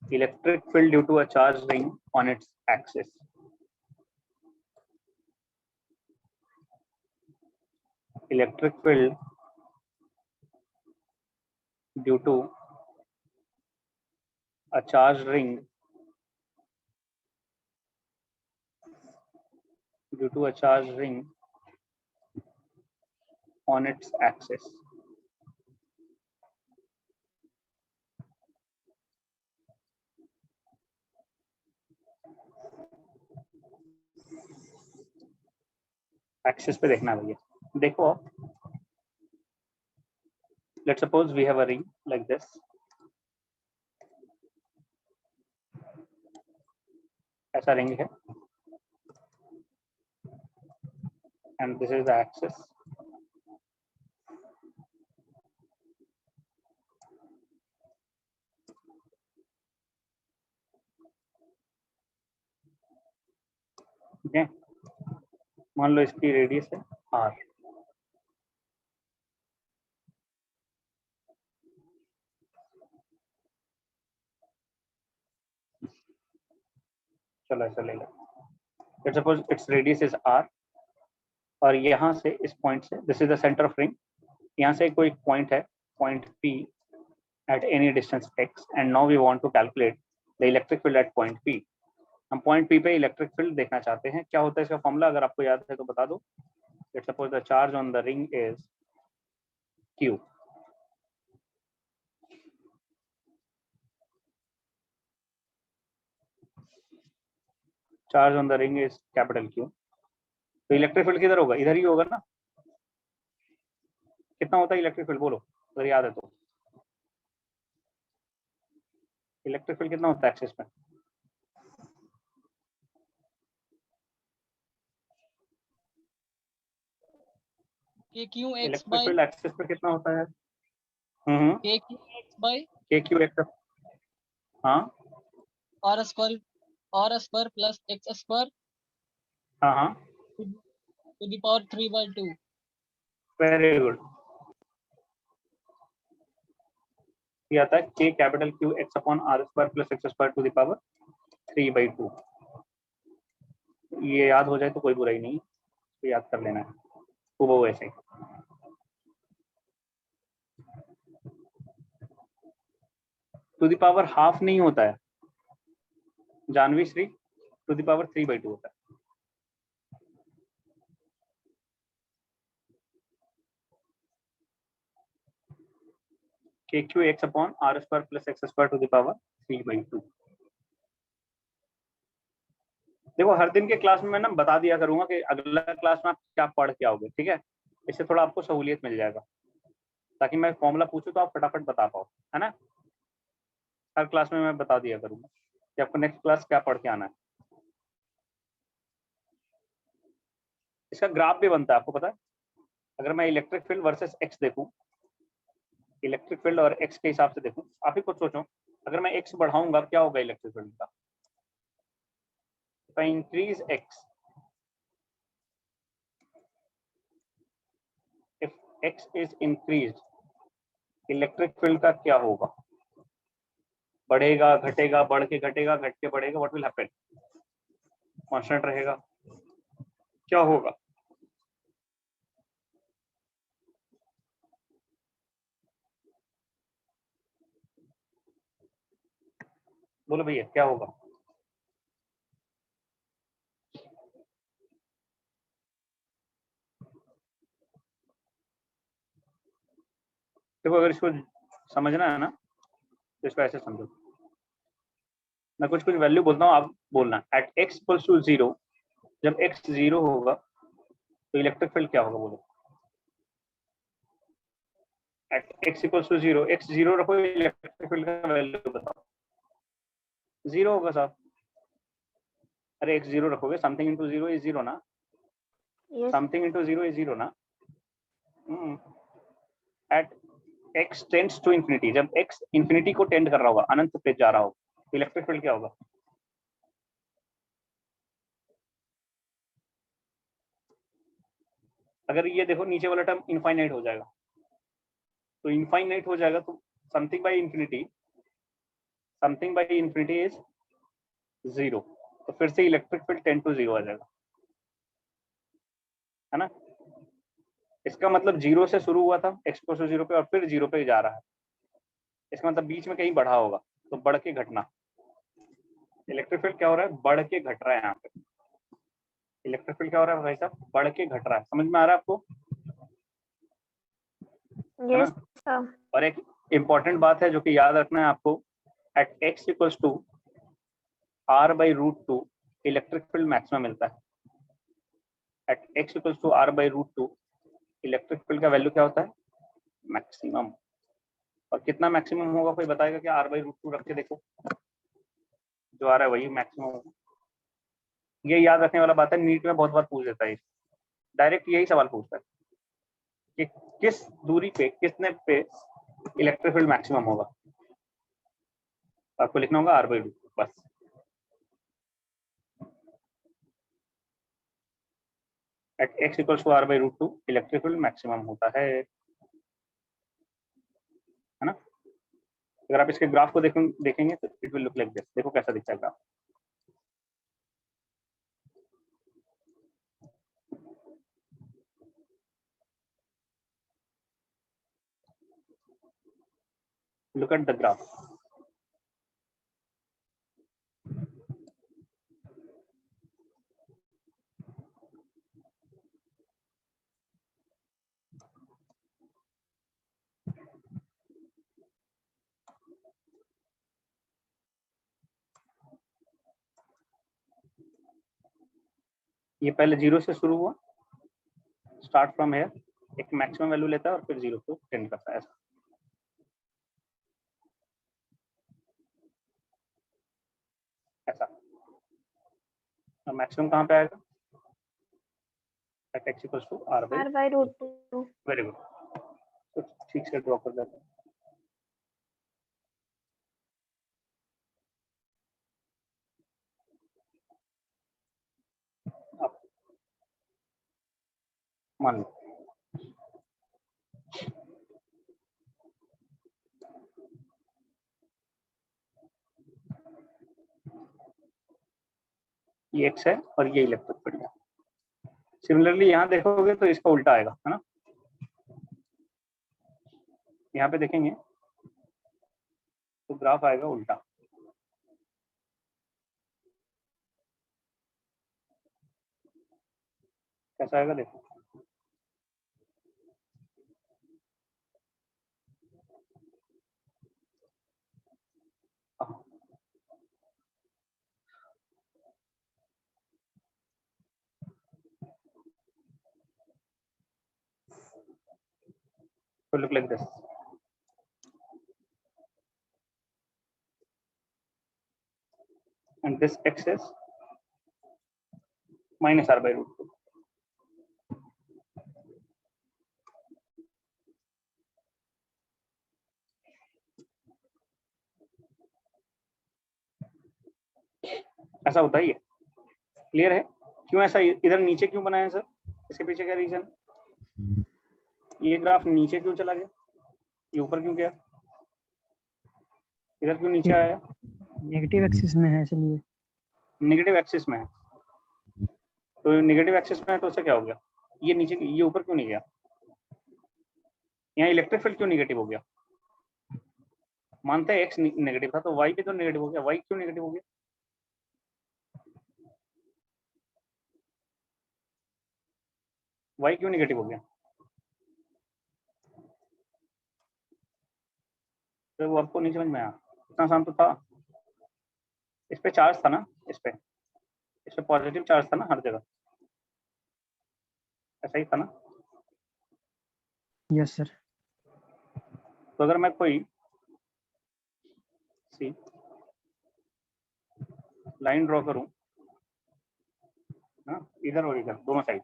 electric field due to a charge ring on its axis. Electric field due to a charged ring on its axis. Axis पे देखना भैया, देखो let's suppose we have a ring like this. ऐसा ring है and this is the axis. okay, मान लो इसकी radius है r। चलो ऐसा ले लो, let's suppose its radius is r और यहाँ से इस पॉइंट से, this is the centre of ring, यहाँ से कोई पॉइंट है, point p at any distance x, and now we want to calculate the electric field at point p. हम पॉइंट p पे इलेक्ट्रिक फील्ड देखना चाहते हैं। क्या होता है इसका फॉर्मूला, अगर आपको याद है तो बता दो। Let's suppose the charge on the ring is q। Charge on the ring is capital Q। तो इलेक्ट्रिक फील्ड किधर होगा, इधर ही होगा ना। कितना होता है इलेक्ट्रिक फील्ड, बोलो अगर याद है तो। इलेक्ट्रिक फील्ड कितना होता है एक्सिस में? KQX इलेक्ट्रिक फील्ड एक्सिस पे कितना होता है? KQX by KQX। हाँ R square plus X square हाँ हाँ, to the power 3/2. Very good. ये आता है K capital Q X upon R square plus X square to the power 3/2। ये याद हो जाए तो कोई बुराई नहीं, तो याद कर लेना है वो वैसे। टू द पावर हाफ नहीं होता है Jahnavi Shri, to the power 3/2 होता है। KQX upon R square plus X square to the power 3/2। देखो हर दिन के क्लास में मैं ना बता दिया करूंगा कि अगला क्लास में आप क्या पढ़ के आओगे, ठीक है। इससे थोड़ा आपको सहूलियत मिल जाएगा, ताकि मैं फॉर्मूला पूछूं तो आप फटाफट बता पाओ, है ना। हर क्लास में मैं बता दिया करूंगा कि आपको नेक्स्ट क्लास क्या पढ़ के आना है। इसका ग्राफ भी बनता है, आपको पता है। अगर मैं इलेक्ट्रिक फील्ड वर्सेस एक्स देखूं, इलेक्ट्रिक फील्ड और एक्स के हिसाब से देखूं, आप ही खुद सोचो, अगर मैं एक्स बढ़ाऊंगा क्या होगा इलेक्ट्रिक फील्ड का। If I increase x, if x is increased, electric field का क्या होगा? बढ़ेगा, घटेगा, बढ़ के घटेगा, घट के बढ़ेगा, व्हाट विल हैपन? कांस्टेंट रहेगा, क्या होगा? बोलो भैया क्या होगा? देखो अगर इसको समझना है ना तो इसको ऐसे समझो, मैं कुछ वैल्यू बोलता हूँ, आप बोलना। एट x इक्वल्स टू 0, जब x 0 होगा तो इलेक्ट्रिक फील्ड क्या होगा बोलो? At x equals to 0, x 0 रखो, इलेक्ट्रिक फील्ड का वैल्यू बताओ। 0 होगा साहब। अरे x 0 रखोगे, समथिंग इंटू 0 इज 0 ना, Yes. समथिंग इंटू 0 इज 0 ना। At x tends to infinity, जब x इंफिनिटी को टेंड कर रहा होगा, अनंत पे जा रहा होगा, इलेक्ट्रिक फील्ड क्या होगा? अगर ये देखो नीचे वाला टर्म इनफाइनाइट हो जाएगा, तो इनफाइनाइट हो जाएगा तो something bye infinity, something bye infinity is 0, तो फिर से इलेक्ट्रिक फील्ड 10 to 0 आ जाएगा, है ना। इसका मतलब 0 से शुरू हुआ था, x को 0 पे, और फिर 0 पे जा रहा है। इसका मतलब बीच में कहीं बढ़ा होगा, तो बढ़ के घटना। इलेक्ट्रिक फील्ड क्या हो रहा है? बढ़ के घट रहा है यहाँ पे। इलेक्ट्रिक फील्ड क्या हो रहा है भाई साहब? बढ़ के घट रहा है। समझ में आ रहा है आपको? Yes, sir. और एक इंपॉर्टेंट बात है जो कि याद रखना है आपको, at x equals to r/√2 electric field maximum मिलता है। At x equals to r/√2 electric field का वैल्यू क्या होता है? मैक्सिमम। और कितना मैक्सिमम होगा कोई बताएगा क्या? r/√2 रख के देखो, जो आ रहा है वही मैक्सिमम होगा। ये याद रखने वाला बात है, नीट में बहुत बार पूछ देता है, डायरेक्ट यही सवाल पूछता है कि किस दूरी पे, कितने पे इलेक्ट्रिक फील्ड मैक्सिमम होगा। आपको लिखना होगा r/√2 बस। At x equals to r/√2 electric field maximum होता है ना। अगर आप इसके ग्राफ को देखेंगे तो it will look like this. देखो कैसा दिखता है graph. Look at the graph. ये पहले 0 से शुरू हुआ, स्टार्ट फ्रॉम हेयर, एक मैक्सिमम वैल्यू लेता है और फिर 0 को टेंड करता है, ऐसा। ऐसा मैक्सिमम कहाँ पे आएगा? At x equals to r/√2। Very good, तो ठीक से ड्रॉ कर देते हैं। अब मान लो ये x है और ये इलेक्ट्रिक फील्ड है। सिमिलरली यहाँ देखोगे तो इसका उल्टा आएगा, है ना। यहाँ पे देखेंगे तो ग्राफ आएगा उल्टा। कैसा आएगा देखो। तो look like this. And this x is minus r/√2. ऐसा होता ही है। क्लियर है? क्यों ऐसा इधर नीचे क्यों बनाया सर? इसके पीछे क्या रीजन? ये ग्राफ नीचे क्यों चला गया? ये ऊपर क्यों गया? इधर क्यों नीचे आया? नेगेटिव एक्सिस में है इसलिए। नेगेटिव एक्सिस में है, तो नेगेटिव एक्सिस में है तो उससे क्या हो गया? ये नीचे, ये ऊपर क्यों नहीं गया? यहाँ इलेक्ट्रिक फील्ड क्यों नेगेटिव हो गया? मानते हैं x नेगेटिव था तो y भी तो नेगेटिव हो गया। y क्यों नेगेटिव हो गया? y क्यों नेगेटिव हो गया? तो वो आपको नहीं समझ में आया? इतना आसान तो था। इस पे चार्ज था ना, इस पे पॉजिटिव चार्ज था ना हर जगह। ऐसा ही था ना? Yes sir. तो अगर मैं कोई सी लाइन ड्रॉ करूं ना, इधर और इधर दोनों साइड,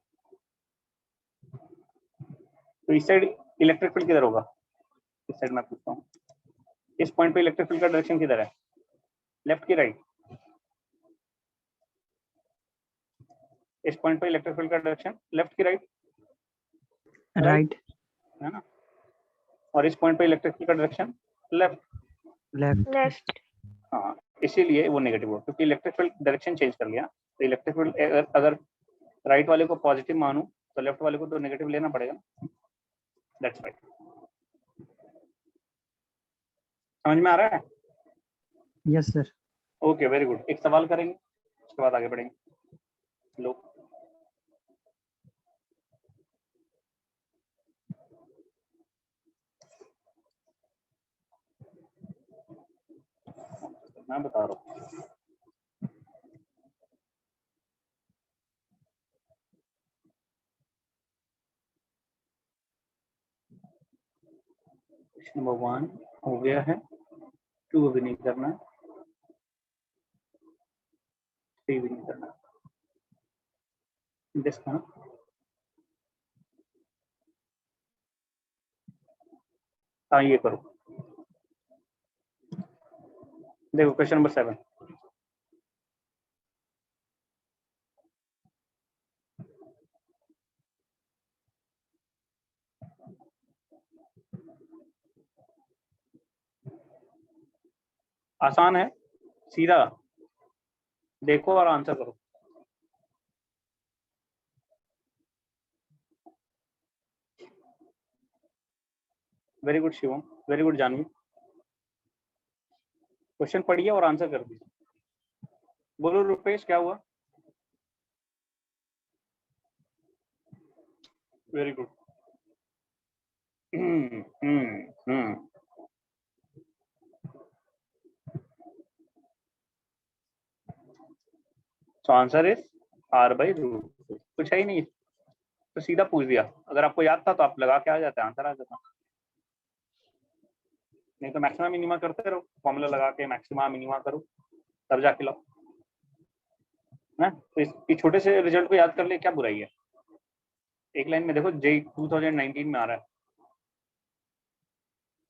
तो इस साइड इलेक्ट्रिक फील्ड किधर होगा? इस साइड मैं पूछता हूँ, इस पॉइंट पे इलेक्ट्रिक फील्ड का डायरेक्शन किधर है? लेफ्ट की राइट? इस पॉइंट पे इलेक्ट्रिक फील्ड का डायरेक्शन लेफ्ट की राइट? राइट। है ना? और इस पॉइंट पे इलेक्ट्रिक फील्ड का डायरेक्शन लेफ्ट। लेफ्ट। लेफ्ट। हाँ, इसीलिए वो नेगेटिव हुआ, क्योंकि इलेक्ट्रिक फील्ड डायरेक्शन चेंज कर लिया। तो इलेक्ट्रिक फील्ड अगर राइट वाले को पॉजिटिव मानूं तो लेफ्ट वाले को तो नेगेटिव लेना पड़ेगा। That's right. समझ में आ रहा है? Yes sir. Okay, very good. एक सवाल करेंगे, उसके बाद आगे बढ़ेंगे। लो, मैं बता रहा हूँ। क्वेश्चन नंबर 1 हो गया है, 2 अभी नहीं करना, 3 भी नहीं करना। डिस्क ना, हाँ ये करो। देखो क्वेश्चन नंबर 7, आसान है, सीधा देखो और आंसर करो। Very good Shivam, very good Jahnavi. Question पढ़िए और आंसर कर दीजिए। बोलो रुपेश, क्या हुआ? Very good. So answer is r by root. कुछ है ही नहीं, तो सीधा पूछ दिया। अगर आपको याद था तो आप लगा के आ जाते, आंसर आ जाता। नहीं तो मैक्सिमम मिनिमा करते रहो, फॉर्मूला लगा के मैक्सिमा मिनिमा करो, तब जाके लो ना। तो इस छोटे से रिजल्ट को याद कर ले, क्या बुराई है? एक लाइन में देखो, जे 2019 में आ रहा है,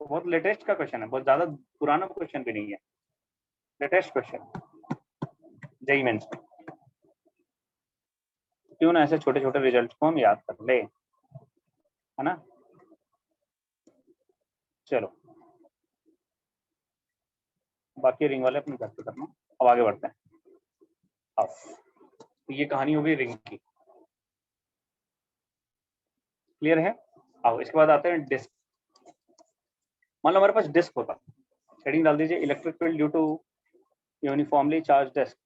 तो बहुत लेटेस्ट का क्वेश्चन है, बहुत ज्यादा पुराना क्वेश्चन भी नहीं है, लेटेस्ट क्वेश्चन जेई मेंस में। क्यों ना ऐसे छोटे छोटे रिजल्ट को हम याद कर ले, है ना? चलो, बाकी रिंग वाले अपने घर पे करना। अब आगे बढ़ते हैं। अब तो ये कहानी हो गई रिंग की, क्लियर है? आओ इसके बाद आते हैं डिस्क। मान लो हमारे पास डिस्क होता, हेडिंग डाल दीजिए electric field due to uniformly charge disc.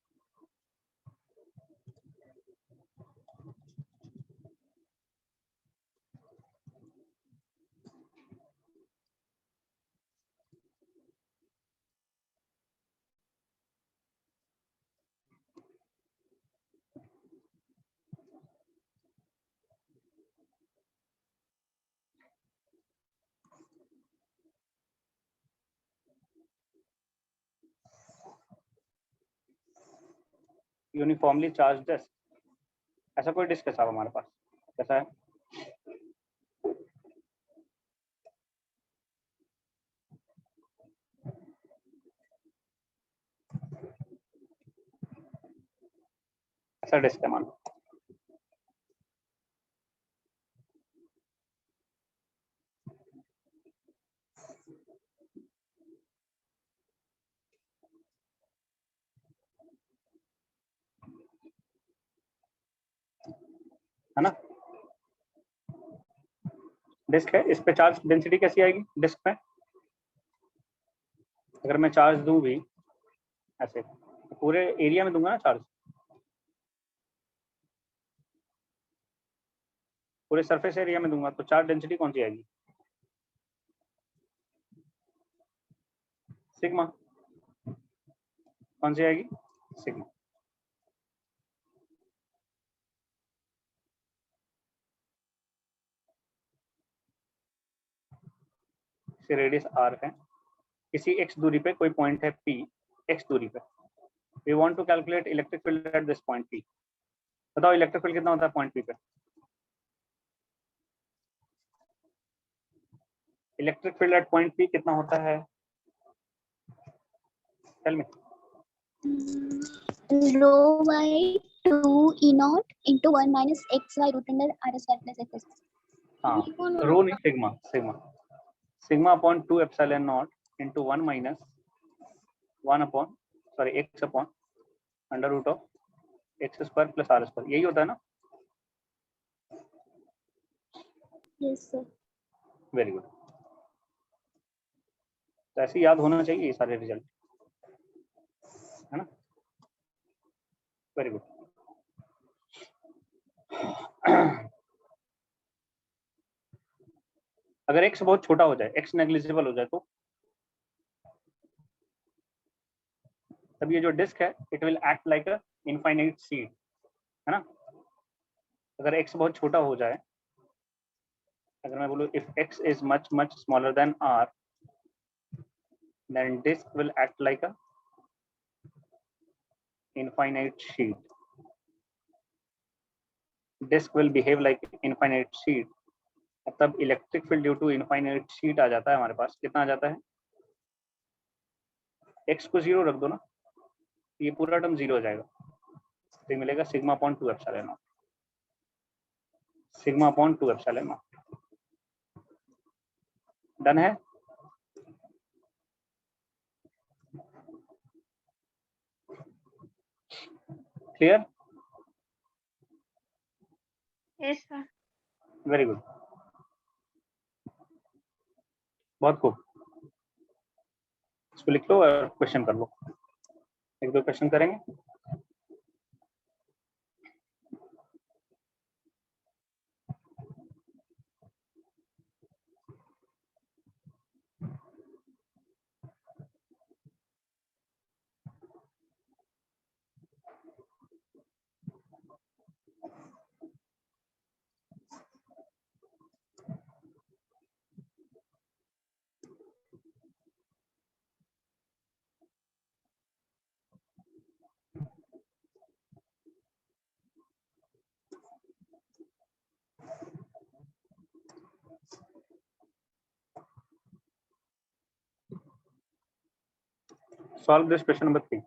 Uniformly charge disc, ऐसा कोई डिस्क है साहब हमारे पास? कैसा है? ऐसा डिस्क है मान लो, है ना? डिस्क है, इस पे चार्ज डेंसिटी कैसी आएगी डिस्क पे? अगर मैं चार्ज दूं भी ऐसे, तो पूरे एरिया में दूंगा ना चार्ज, पूरे सरफेस एरिया में दूंगा, तो चार्ज डेंसिटी कौन सी आएगी? सिग्मा। कौन सी आएगी? सिग्मा। से रेडियस r है, किसी x दूरी पे कोई पॉइंट है p, x दूरी पे, we want to calculate electric field at this point p। बताओ इलेक्ट्रिक फील्ड कितना होता है पॉइंट p पे? Electric field at point p कितना होता है? Tell me. Rho by 2 E naught into 1 minus x by root under r square plus x square. हाँ, rho नहीं, sigma, sigma upon 2 epsilon naught into 1 minus 1 X upon under root of X square plus R square, यही होता है ना? Yes sir. Very good. तो ऐसे याद होना चाहिए ये सारे रिजल्ट, है ना? Very good. अगर x बहुत छोटा हो जाए, x नेग्लिजिबल हो जाए, तो तब ये जो डिस्क है it will act like a infinite seed, है ना? अगर x बहुत छोटा हो जाए, अगर मैं बोलूं if x is much much smaller than r, then disk will act like a infinite sheet. Disk will behave like infinite sheet. तब electric field due to infinite sheet आ जाता है हमारे पास। कितना आ जाता है? x को 0 रख दो ना, ये पूरा टर्म 0 हो जाएगा, तो मिलेगा sigma upon 2 epsilon naught, sigma upon 2 epsilon naught. Done है? Clear? Yes sir. Very good, बहुत खूब। इसको लिख लो और क्वेश्चन कर लो, एक दो क्वेश्चन करेंगे। Solve this question number 3.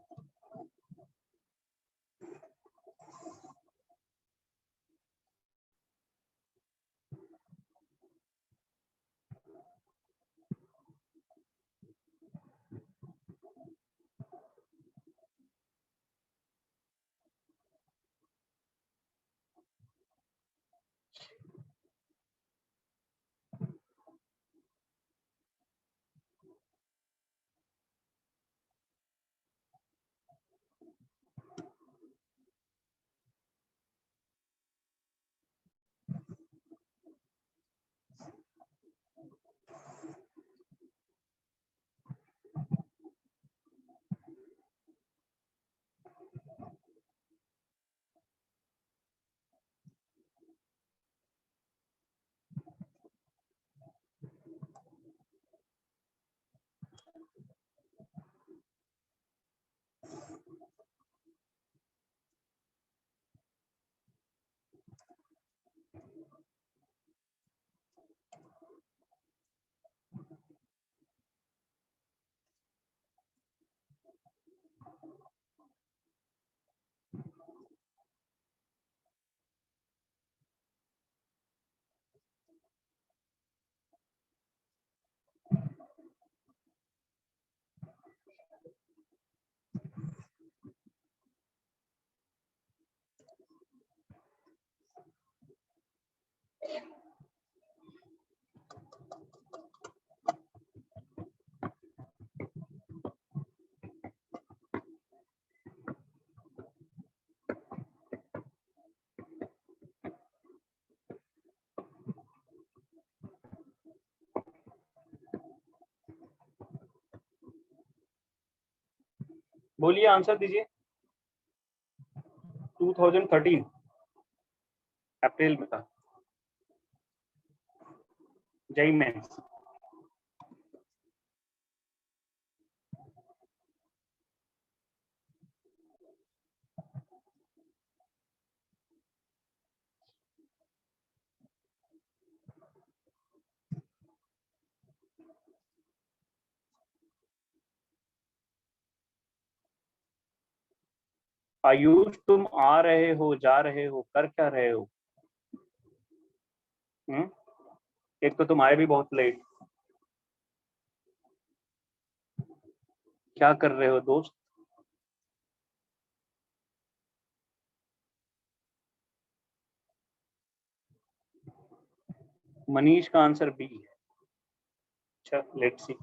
बोलिए, आंसर दीजिए। 2013 अप्रैल में था, जेईई मेंस। आयुष तुम आ रहे हो, जा रहे हो, कर क्या रहे हो? एक तो तुम आए भी बहुत लेट, क्या कर रहे हो दोस्त? मनीष का आंसर बी है। अच्छा, लेट्स सी।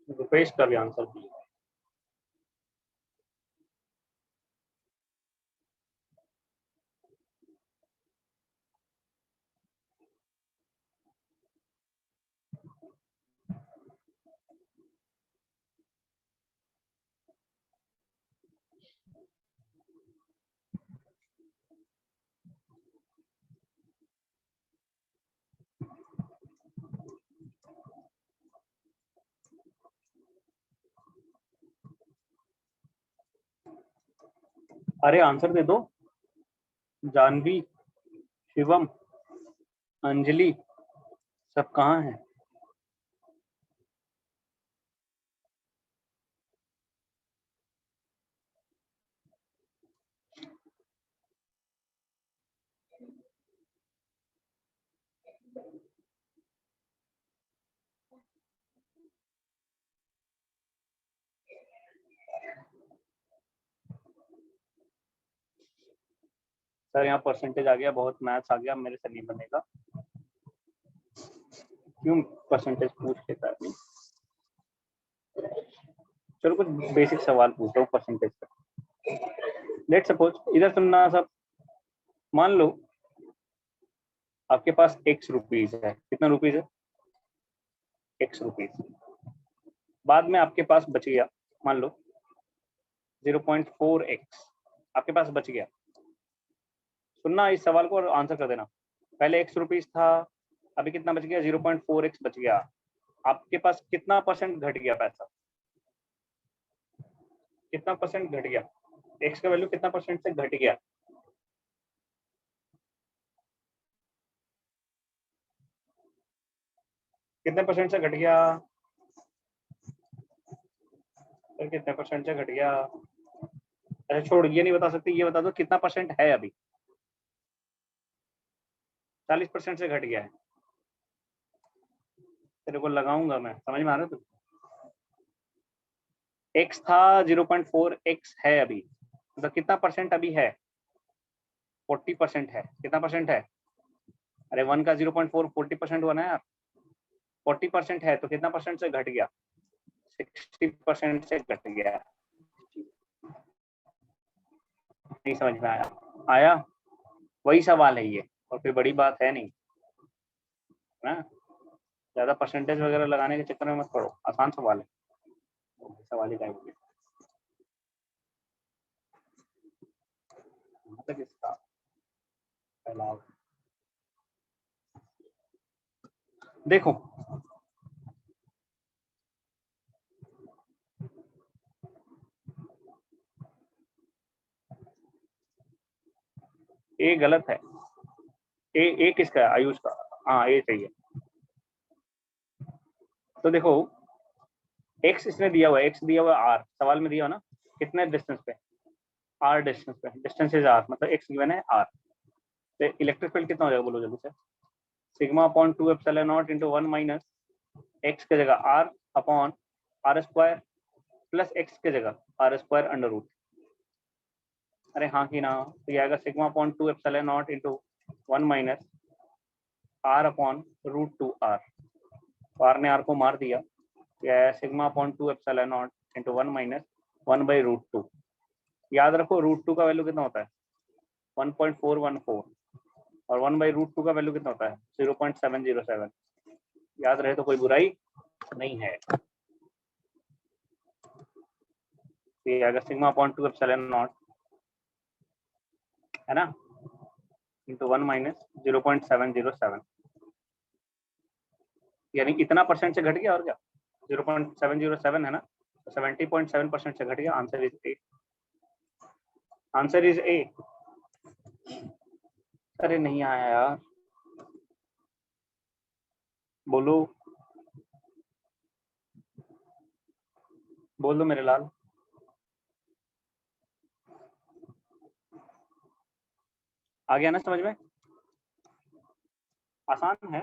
रुपेश का भी आंसर बी है। अरे आंसर दे दो। जानवी, शिवम, अंजलि, सब कहाँ हैं? सर यहाँ परसेंटेज आ गया, बहुत मैथ्स आ गया, मेरे से नहीं बनेगा। क्यों परसेंटेज पूछ लेता है? चलो कुछ बेसिक सवाल पूछता हूँ परसेंटेज का। लेट सपोज, इधर सुनना सब, मान लो आपके पास x रुपीज है। कितना रुपीज है? x rupees. बाद में आपके पास बच गया, मान लो 0.4x आपके पास बच गया। सुनना इस सवाल को और आंसर कर देना। पहले x रुपीज था, अभी कितना बच गया? 0.4x बच गया। आपके पास कितना परसेंट घट गया पैसा? कितना परसेंट घट गया? x का वैल्यू कितना परसेंट से घट गया? कितने परसेंट से घट गया? सर कितने परसेंट से घट गया? अच्छा छोड़, ये नहीं बता सकते, ये बता दो कितना परसेंट है अभी? 40% से घट गया है। तेरे को लगाऊंगा मैं, समझ में आ रहा है? तू x था 0.4x है अभी, मतलब कितना परसेंट अभी है? 40% है। कितना परसेंट है? अरे 1 का 0.4 40% हुआ ना यार। 40% है तो कितना परसेंट से घट गया? 60% से घट गया। नहीं समझ में आया? आया? वही सवाल है ये, और कोई बड़ी बात है नहीं ना। ज्यादा परसेंटेज वगैरह लगाने के चक्कर में मत पड़ो, आसान सवाल है। सवाल ही टाइप तक इसका फैलाव देखो। ए गलत है। ए किसका है? आयुष का। हाँ ए सही है। तो देखो x इसमें दिया हुआ है, x दिया हुआ है r, सवाल में दिया हुआ ना कितने डिस्टेंस पे? r डिस्टेंस पे। डिस्टेंस इज r, मतलब x गिवन है r। तो इलेक्ट्रिक फील्ड कितना हो जाएगा बोलो जल्दी से? Sigma upon 2 epsilon naught into 1 minus x के जगह r upon r square plus x के जगह r स्क्वायर अंडर रूट। अरे हाँ कि ना? तो ये आएगा sigma upon 2 epsilon naught into 1 minus r upon root 2r। r ने r को मार दिया, यह sigma upon 2 epsilon naught into 1 minus 1 by root 2। याद रखो रूट 2 का वैल्यू कितना होता है? 1.414, और 1 बाई रूट 2 का वैल्यू कितना होता है? 0.707। याद रहे तो कोई बुराई नहीं है। ये अगर सिग्मा अपॉन 2 एप्सिलॉन नॉट है ना इंटू 1 माइनस 0.707, यानी इतना परसेंट से घट गया और क्या? 0.707 है ना, 70.7% से घट गया, answer is a. Answer is a. अरे नहीं आया यार, बोलो बोल दो मेरे लाल। आ गया ना समझ में? आसान है,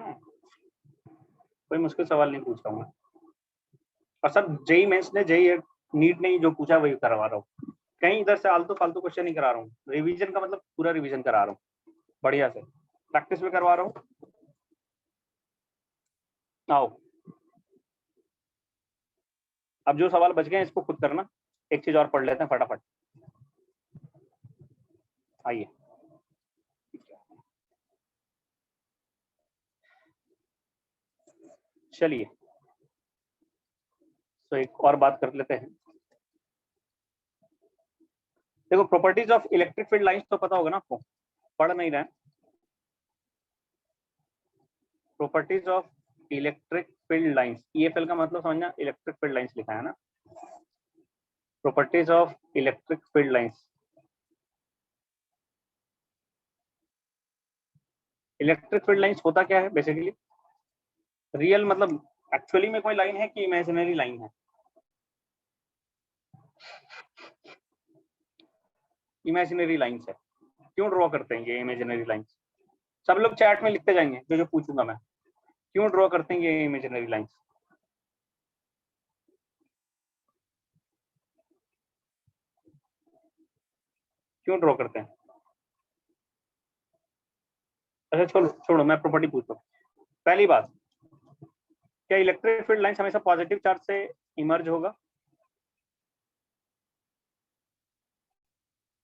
कोई मुश्किल सवाल नहीं पूछ रहा हूँ मैं। और सब जेई मेंस ने जेई नीट ने जो पूछा वही करवा रहा हूँ, कहीं इधर से आलतू फालतू क्वेश्चन नहीं करा रहा हूँ। रिवीजन का मतलब पूरा रिवीजन करा रहा हूँ, बढ़िया से प्रैक्टिस भी करवा रहा हूँ। आओ, अब जो सवाल बच गए हैं इसको खुद करना, एक चीज और पढ़ लेते हैं फटाफट। आइए, चलिए तो एक और बात कर लेते हैं। देखो, properties of electric field lines तो पता होगा ना आपको, पढ़ नहीं रहे? Properties of electric field lines, EFL का मतलब समझना, इलेक्ट्रिक फील्ड लाइंस लिखा है ना। Properties of electric field lines, electric field lines होता क्या है बेसिकली? रियल मतलब एक्चुअली में कोई लाइन है कि इमेजिनरी लाइन है? इमेजिनरी लाइंस है। क्यों ड्रॉ करते हैं ये इमेजिनरी लाइंस? सब लोग चैट में लिखते जाएंगे जो जो पूछूंगा मैं। क्यों ड्रॉ करते हैं ये इमेजिनरी लाइंस? क्यों ड्रॉ करते हैं? अच्छा छोड़ो छोड़ो, मैं प्रॉपर्टी पूछता हूँ। पहली बात, क्या इलेक्ट्रिक फील्ड लाइंस हमेशा पॉजिटिव चार्ज से इमर्ज होगा?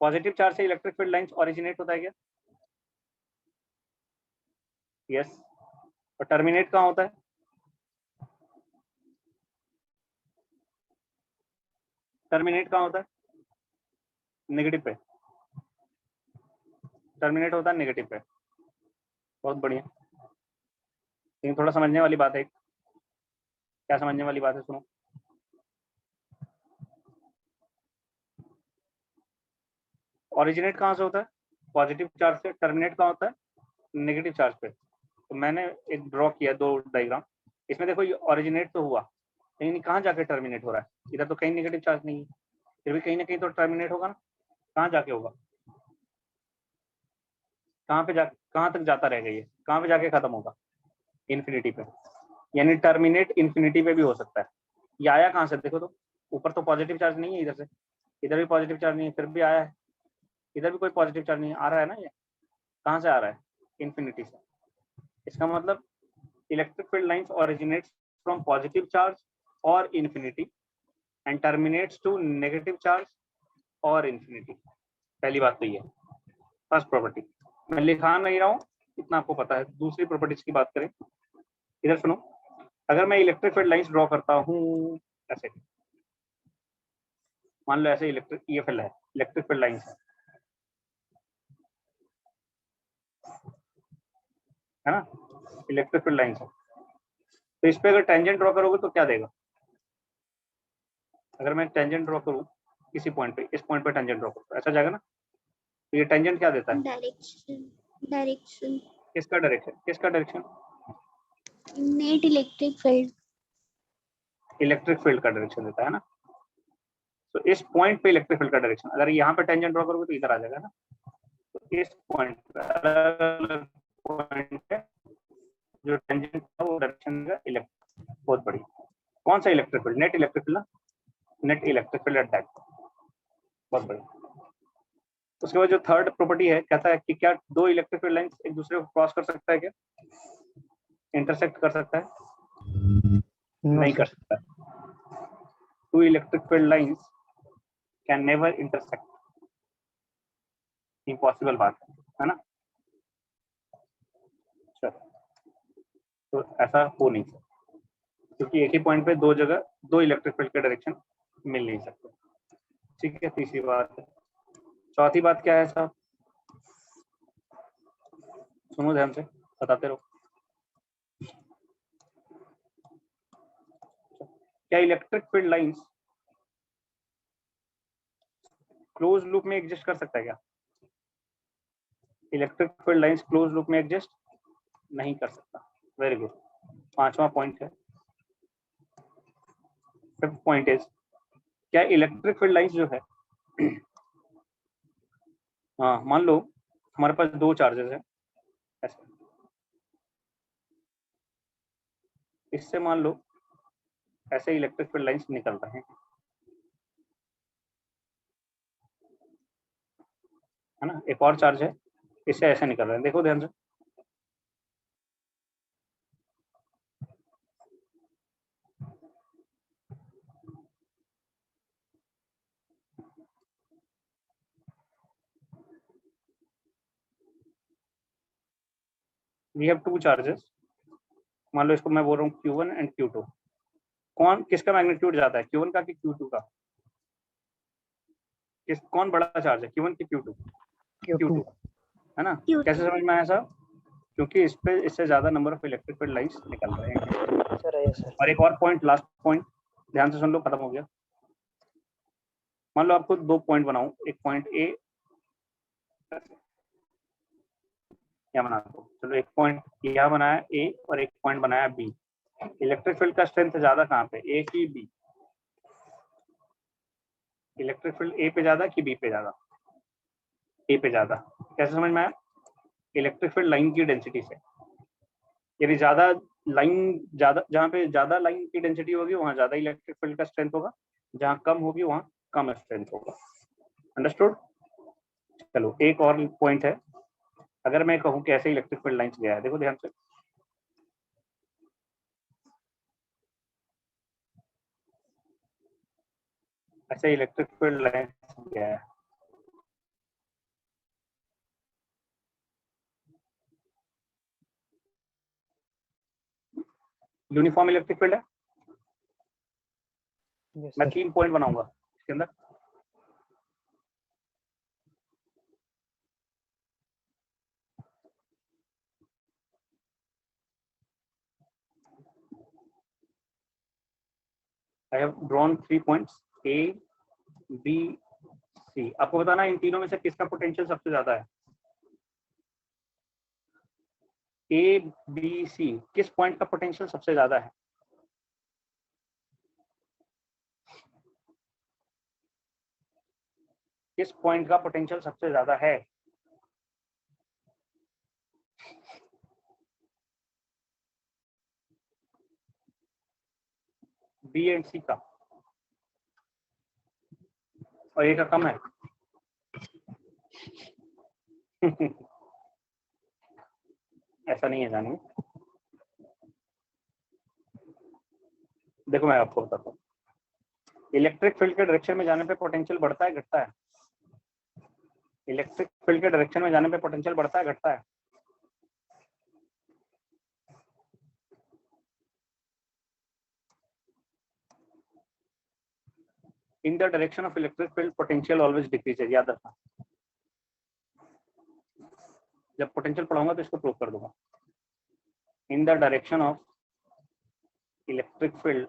पॉजिटिव चार्ज से इलेक्ट्रिक फील्ड लाइंस ओरिजिनेट होता है क्या? यस। और टर्मिनेट कहाँ होता है? टर्मिनेट कहाँ होता है? नेगेटिव पे। टर्मिनेट होता है नेगेटिव पे। बहुत बढ़िया, लेकिन थोड़ा समझने वाली बात है। क्या समझने वाली बात है? सुनो, ओरिजिनेट कहाँ से होता है? पॉजिटिव चार्ज से। टर्मिनेट कहाँ होता है? नेगेटिव चार्ज पे। तो मैंने एक ड्रॉ किया दो डायग्राम, इसमें देखो ये ओरिजिनेट तो हुआ, लेकिन कहाँ जाके टर्मिनेट हो रहा है? इधर तो कहीं नेगेटिव चार्ज नहीं है, फिर भी कहीं ना कहीं तो टर्मिनेट होगा ना। कहाँ जाके होगा? कहाँ पे जा, कहाँ तक जाता रहेगा ये? कहाँ पे जाके खत्म होगा? इन्फिनिटी पे। यानी टर्मिनेट इन्फिनिटी पे भी हो सकता है। ये आया कहाँ से देखो तो? ऊपर तो पॉजिटिव चार्ज नहीं है, इधर से इधर भी पॉजिटिव चार्ज नहीं है, फिर भी आया है। इधर भी कोई पॉजिटिव चार्ज नहीं आ रहा है ना, ये कहाँ से आ रहा है? इन्फिनिटी से। इसका मतलब electric field lines originates from positive charge और infinity and terminates to negative charge और इन्फिनिटी। पहली बात तो ये फर्स्ट प्रॉपर्टी। मैं लिखा नहीं रहा हूँ, इतना आपको पता है। दूसरी प्रॉपर्टीज की बात करें, इधर सुनो। अगर मैं इलेक्ट्रिक फील्ड लाइंस ड्रॉ करता हूँ ऐसे, मान लो ऐसे इलेक्ट्रिक ईएफएल है, इलेक्ट्रिक फील्ड लाइंस है ना, इलेक्ट्रिक फील्ड लाइंस है। तो इस पे अगर टेंजेंट ड्रॉ करोगे तो क्या देगा? अगर मैं टेंजेंट ड्रॉ करूँ किसी पॉइंट पे, इस पॉइंट पे टेंजेंट ड्रॉ करूँ, ऐसा जाएगा ना। तो ये टेंजेंट क्या देता है? डायरेक्शन किसका डायरेक्शन? किसका direction? Net electric field. Electric field का डायरेक्शन देता है ना। तो इस पॉइंट पे इलेक्ट्रिक फील्ड का डायरेक्शन, अगर यहाँ पे टेंजेंट ड्रॉ करोगे तो इधर आ जाएगा ना। तो इस पॉइंट पे अलग-अलग पॉइंट पे जो टेंजेंट है वो डायरेक्शन देगा इलेक्ट्रिक। बहुत बढ़िया। कौन सा electric field? Net electric field ना, net electric field at that. बहुत बढ़िया। उसके बाद जो थर्ड प्रॉपर्टी है, कहता है कि क्या दो इलेक्ट्रिक फील्ड लाइंस एक दूसरे को क्रॉस कर सकता है क्या? इंटरसेक्ट कर सकता है? नहीं कर सकता। Two electric field lines can never intersect. Impossible बात है ना। चलो, तो ऐसा हो नहीं सकता, क्योंकि एक ही पॉइंट पे दो जगह दो इलेक्ट्रिक फील्ड के डायरेक्शन मिल नहीं सकते। ठीक है, तीसरी बात है। चौथी बात क्या है साहब? सुनो ध्यान से, बताते रहो। क्या electric field lines close loop में एग्जिस्ट कर सकता है क्या? Electric field lines close loop में एग्जिस्ट नहीं कर सकता। वेरी गुड, 5वां पॉइंट है। 5th पॉइंट इज, क्या इलेक्ट्रिक फील्ड लाइंस जो है हाँ, मान लो हमारे पास 2 चार्जेस है ऐसे, इससे मान लो ऐसे इलेक्ट्रिक फील्ड लाइंस निकल रहे हैं, है ना। एक और चार्ज है, इससे ऐसे निकल रहे हैं, देखो ध्यान से। वी हैव 2 चार्जेस, मान लो इसको मैं बोल रहा हूँ Q1 एंड Q2। किसका मैग्नीट्यूड ज्यादा है, Q1 का कि Q2 का? कौन बड़ा चार्ज है, Q1 की Q2? Q2, है ना। Q2। कैसे समझ में आया साहब? क्योंकि इससे ज्यादा number of electric field lines निकल रहे हैं। सर और एक और पॉइंट, लास्ट पॉइंट, ध्यान से सुन लो, खत्म हो गया। मान लो आपको 2 पॉइंट बनाऊं, एक पॉइंट ए क्या बना दो, चलो एक पॉइंट यहाँ बनाया ए और एक पॉइंट बनाया बी। इलेक्ट्रिक फील्ड का स्ट्रेंथ ज्यादा कहाँ पे, ए की बी? इलेक्ट्रिक फील्ड ए पे ज्यादा कि बी पे ज्यादा? ए पे ज्यादा। कैसे समझ में आया? इलेक्ट्रिक फील्ड लाइन की डेंसिटी से, यानी ज्यादा लाइन, ज्यादा जहाँ पे ज्यादा लाइन की डेंसिटी होगी वहां ज्यादा इलेक्ट्रिक फील्ड का स्ट्रेंथ होगा, जहाँ कम होगी वहां कम स्ट्रेंथ होगा। अंडरस्टूड? चलो एक और पॉइंट है, अगर मैं कहूँ कि ऐसे इलेक्ट्रिक फील्ड लाइंस गया है, देखो ध्यान से, ऐसे इलेक्ट्रिक फील्ड लाइंस गया है, यूनिफॉर्म इलेक्ट्रिक फील्ड है। मैं 3 पॉइंट बनाऊंगा इसके अंदर, I have drawn 3 points A, B, C। आपको बताना इन तीनों में से किसका पोटेंशियल सबसे ज्यादा है। A, B, C, किस पॉइंट का पोटेंशियल सबसे ज्यादा है? किस पॉइंट का पोटेंशियल सबसे ज्यादा है? B एंड C का, और A का कम है। ऐसा नहीं है जानिए, देखो मैं आपको बताता हूँ, इलेक्ट्रिक फील्ड के डायरेक्शन में जाने पे पोटेंशियल बढ़ता है घटता है? इलेक्ट्रिक फील्ड के डायरेक्शन में जाने पे पोटेंशियल बढ़ता है घटता है? इन the direction of electric field potential always decreases, याद रखना। जब पोटेंशियल पढ़ाऊंगा तो इसको प्रूव कर दूंगा। In the direction of electric field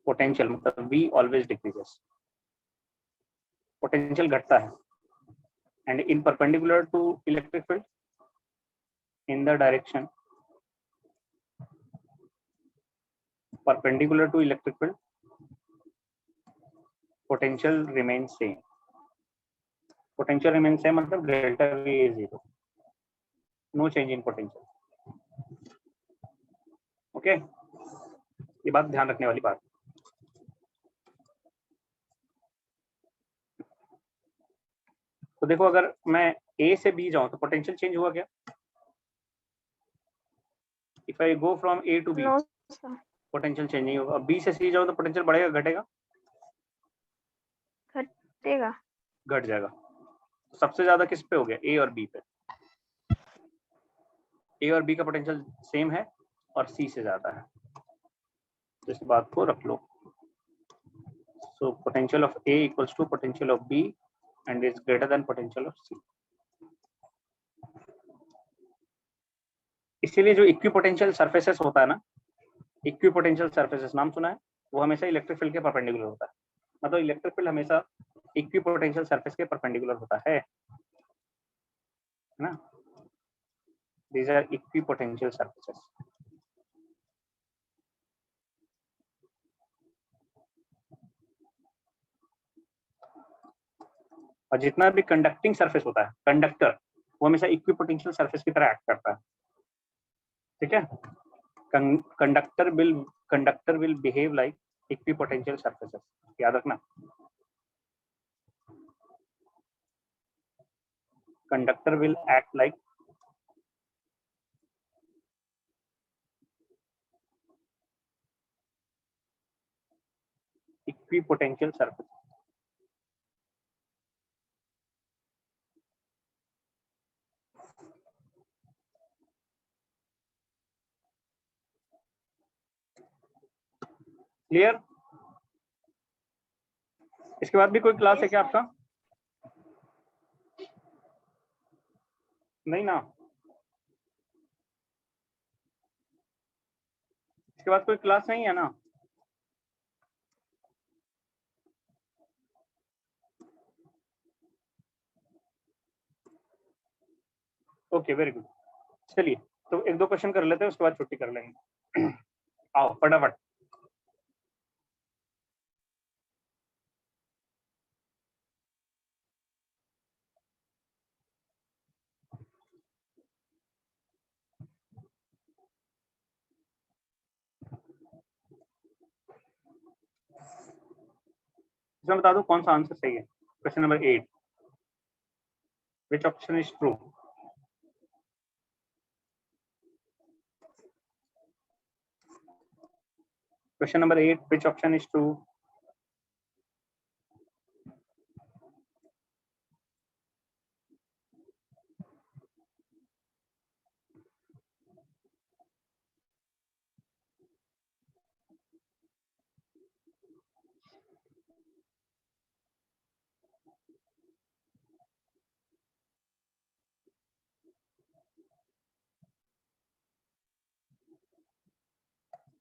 potential मतलब V ऑलवेज डिक्रीजेस, पोटेंशियल घटता है। And in perpendicular to electric field, in the direction perpendicular to electric field, potential remain same. Potential remain same मतलब delta V is 0, no change in potential. Okay, ये बात ध्यान रखने वाली बात। तो देखो अगर मैं A से B जाऊं तो पोटेंशियल चेंज हुआ क्या? If I go from A to B, No, sir. Potential change नहीं होगा। B से C जाओ तो पोटेंशियल बढ़ेगा घटेगा? घटेगा। घट जाएगा। सबसे ज्यादा किस पे हो गया, A और B पे। A और B का पोटेंशियल सेम है और C से ज्यादा है, तो इस बात को रख लो। So potential of A equals to potential of B and is greater than potential of C। इसीलिए जो इक्विपोटेंशियल सरफेसेस होता है ना, इक्विपोटेंशियल सरफेसेस नाम सुना है, वो हमेशा इलेक्ट्रिक फील्ड के परपेंडिकुलर होता है। मतलब इलेक्ट्रिक फील्ड हमेशा इक्विपोटेंशियल सरफेस के परपेंडिकुलर होता है ना। These are equipotential surfaces. और जितना भी कंडक्टिंग सरफेस होता है, कंडक्टर, वो हमेशा इक्विपोटेंशियल सरफेस की तरह एक्ट करता है, ठीक है। Conductor will behave like equipotential surfaces, याद रखना। Conductor will act like equipotential surface. Clear? इसके बाद भी कोई क्लास है क्या आपका? नहीं ना, इसके बाद कोई क्लास नहीं है ना? Okay, very good. चलिए तो एक दो क्वेश्चन कर लेते हैं, उसके बाद छुट्टी कर लेंगे। आओ फटाफट। इसमें बता दो कौन सा आंसर सही है। Question number 8, which option is true? Question number 8, which option is true?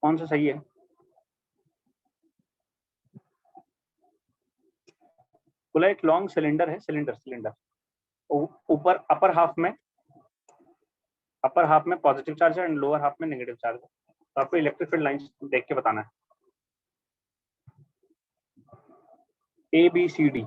कौन सा सही है? बोला एक लॉन्ग सिलेंडर है, सिलेंडर ऊपर अपर हाफ में पॉजिटिव चार्ज है एंड लोअर हाफ में नेगेटिव चार्ज है। तो आपको इलेक्ट्रिक फील्ड लाइंस देख के बताना है, A B C D.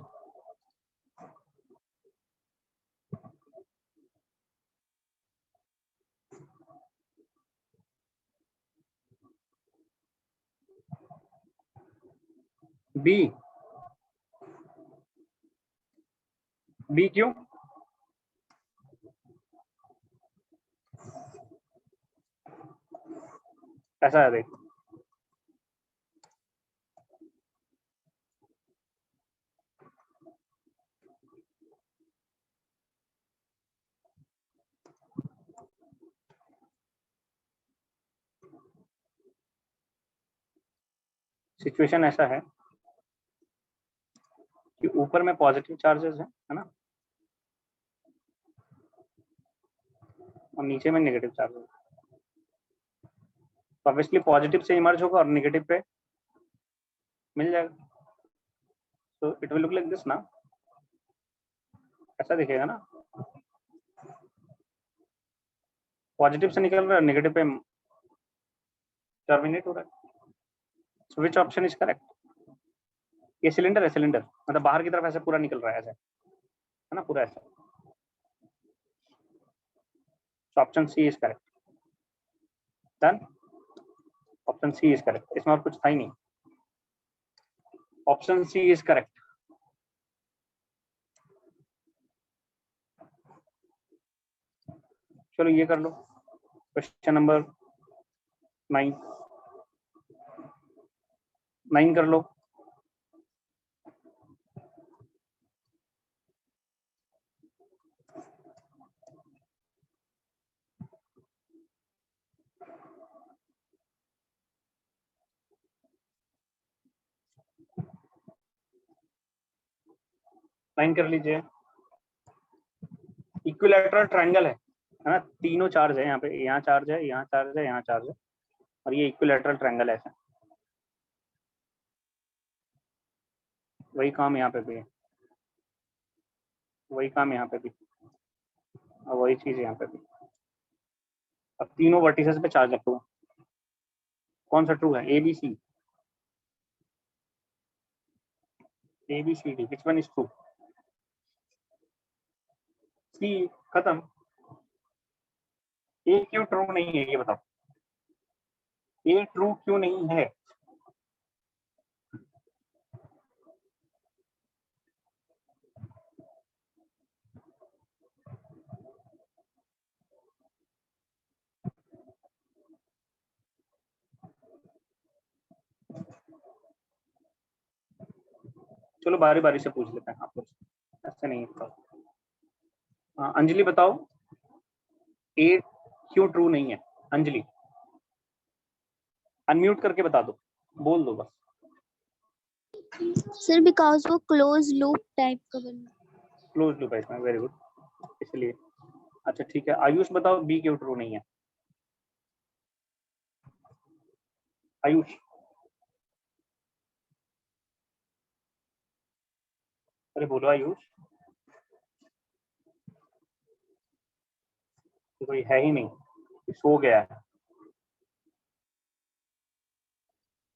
B क्यों? ऐसा है, देख सिचुएशन ऐसा है कि ऊपर में पॉजिटिव चार्जेस है ना, और नीचे में नेगेटिव चार्जेस। तो ऑब्वियसली पॉजिटिव से इमर्ज होगा और नेगेटिव पे मिल जाएगा। तो it will look like this ना, ऐसा दिखेगा ना, पॉजिटिव से निकल रहा है, नेगेटिव पे टर्मिनेट हो रहा है। सो विच ऑप्शन इज करेक्ट? ये सिलेंडर है, सिलेंडर मतलब बाहर की तरफ ऐसे पूरा निकल रहा है, ऐसे है ना, पूरा ऐसा। So option C is correct. Done, option C is correct. इसमें और कुछ था ही नहीं, ऑप्शन सी इज करेक्ट। चलो ये कर लो, क्वेश्चन नंबर 9 कर लो। लाइन कर लीजिए। इक्विलैटरल ट्रायंगल है ना, तीनों चार्ज है यहाँ पे, यहाँ चार्ज है, यहाँ चार्ज है, यहाँ चार्ज है, और ये इक्विलैटरल ट्रायंगल है। वही काम यहाँ पे भी है। वही काम यहाँ पे भी, और वही चीज यहाँ पे भी। अब तीनों वर्टिसेस पे चार्ज रखो, कौन सा ट्रू है? A B C, A B C D, which one is true? C, खत्म। ए क्यों ट्रू नहीं है ये बताओ, ए ट्रू क्यों नहीं है? चलो बारी बारी से पूछ लेते हैं आप लोग, ऐसे नहीं बताओ। हाँ, अंजलि बताओ, ए क्यों ट्रू नहीं है? अंजलि अनम्यूट करके बता दो, बोल दो बस। सर बिकॉज वो क्लोज लूप टाइप का बना। क्लोज लूप है इसमें, वेरी गुड, इसलिए। अच्छा ठीक है, आयुष बताओ बी क्यों ट्रू नहीं है? आयुष, अरे बोलो आयुष, तो कोई है ही नहीं, सो गया है।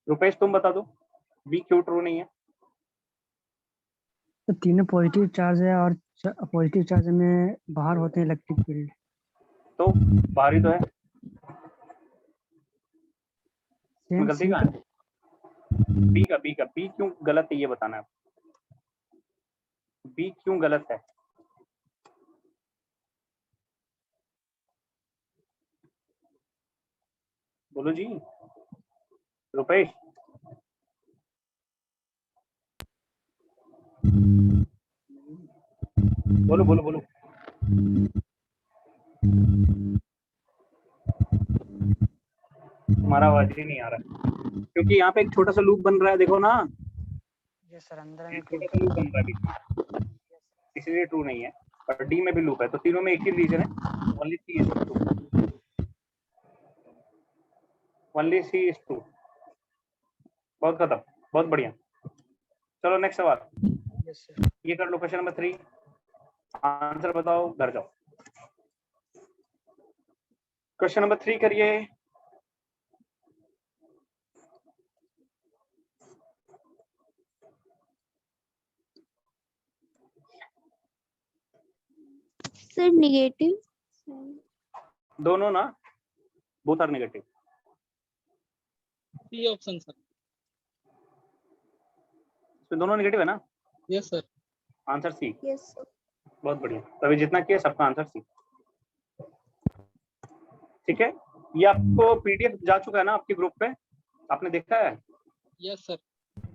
रुपेश तुम बता दो, बी क्यों ट्रू नहीं है? तो तीनों पॉजिटिव चार्ज है और पॉजिटिव चार्ज में बाहर होते हैं इलेक्ट्रिक फील्ड। तो बाहरी तो है, सेम गलती सी कहाँ है? बी का बी क्यों गलत है ये बताना है, बी क्यों गलत है? बोलो जी, रुपेश। बोलो बोलो बोलो। तुम्हारा आवाज ही नहीं आ रहा, क्योंकि यहाँ पे एक छोटा सा लूप बन रहा है, देखो ना, यस सर, अंदर में एक छोटा सा लूप बन रहा है बीच में, इसलिए ट्रू नहीं है। और डी में भी लूप है, तो तीनों में एक ही रीजन है, only C is true, only C is true. बहुत खत्म, बहुत बढ़िया। चलो नेक्स्ट सवाल, यस सर। ये कर लो, क्वेश्चन नंबर 3, आंसर बताओ, घर जाओ। क्वेश्चन नंबर 3 करिए। सर नेगेटिव दोनों ना, both are negative. C option sir. इसमें दोनों नेगेटिव है ना? Yes sir. Answer C. Yes बहुत बढ़िया, तभी जितना किया सबका आंसर सी। ठीक है, ये आपको पीडीएफ जा चुका है ना आपके ग्रुप पे, आपने देखा है? Yes sir.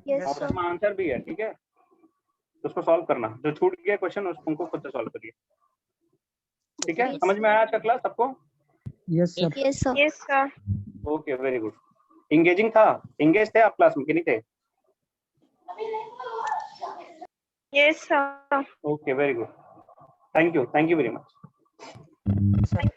यस और सर उसमें आंसर भी है, ठीक है, तो उसको सॉल्व करना, जो छूट गया क्वेश्चन उनको खुद से सॉल्व करिए। ठीक है, समझ में आया आज का क्लास सबको? Yes sir. Yes sir Yes, sir. Okay, very good. Engaging था, इंगेज थे आप क्लास में कि नहीं थे? Yes, sir. Okay, very good, thank you very much. Sir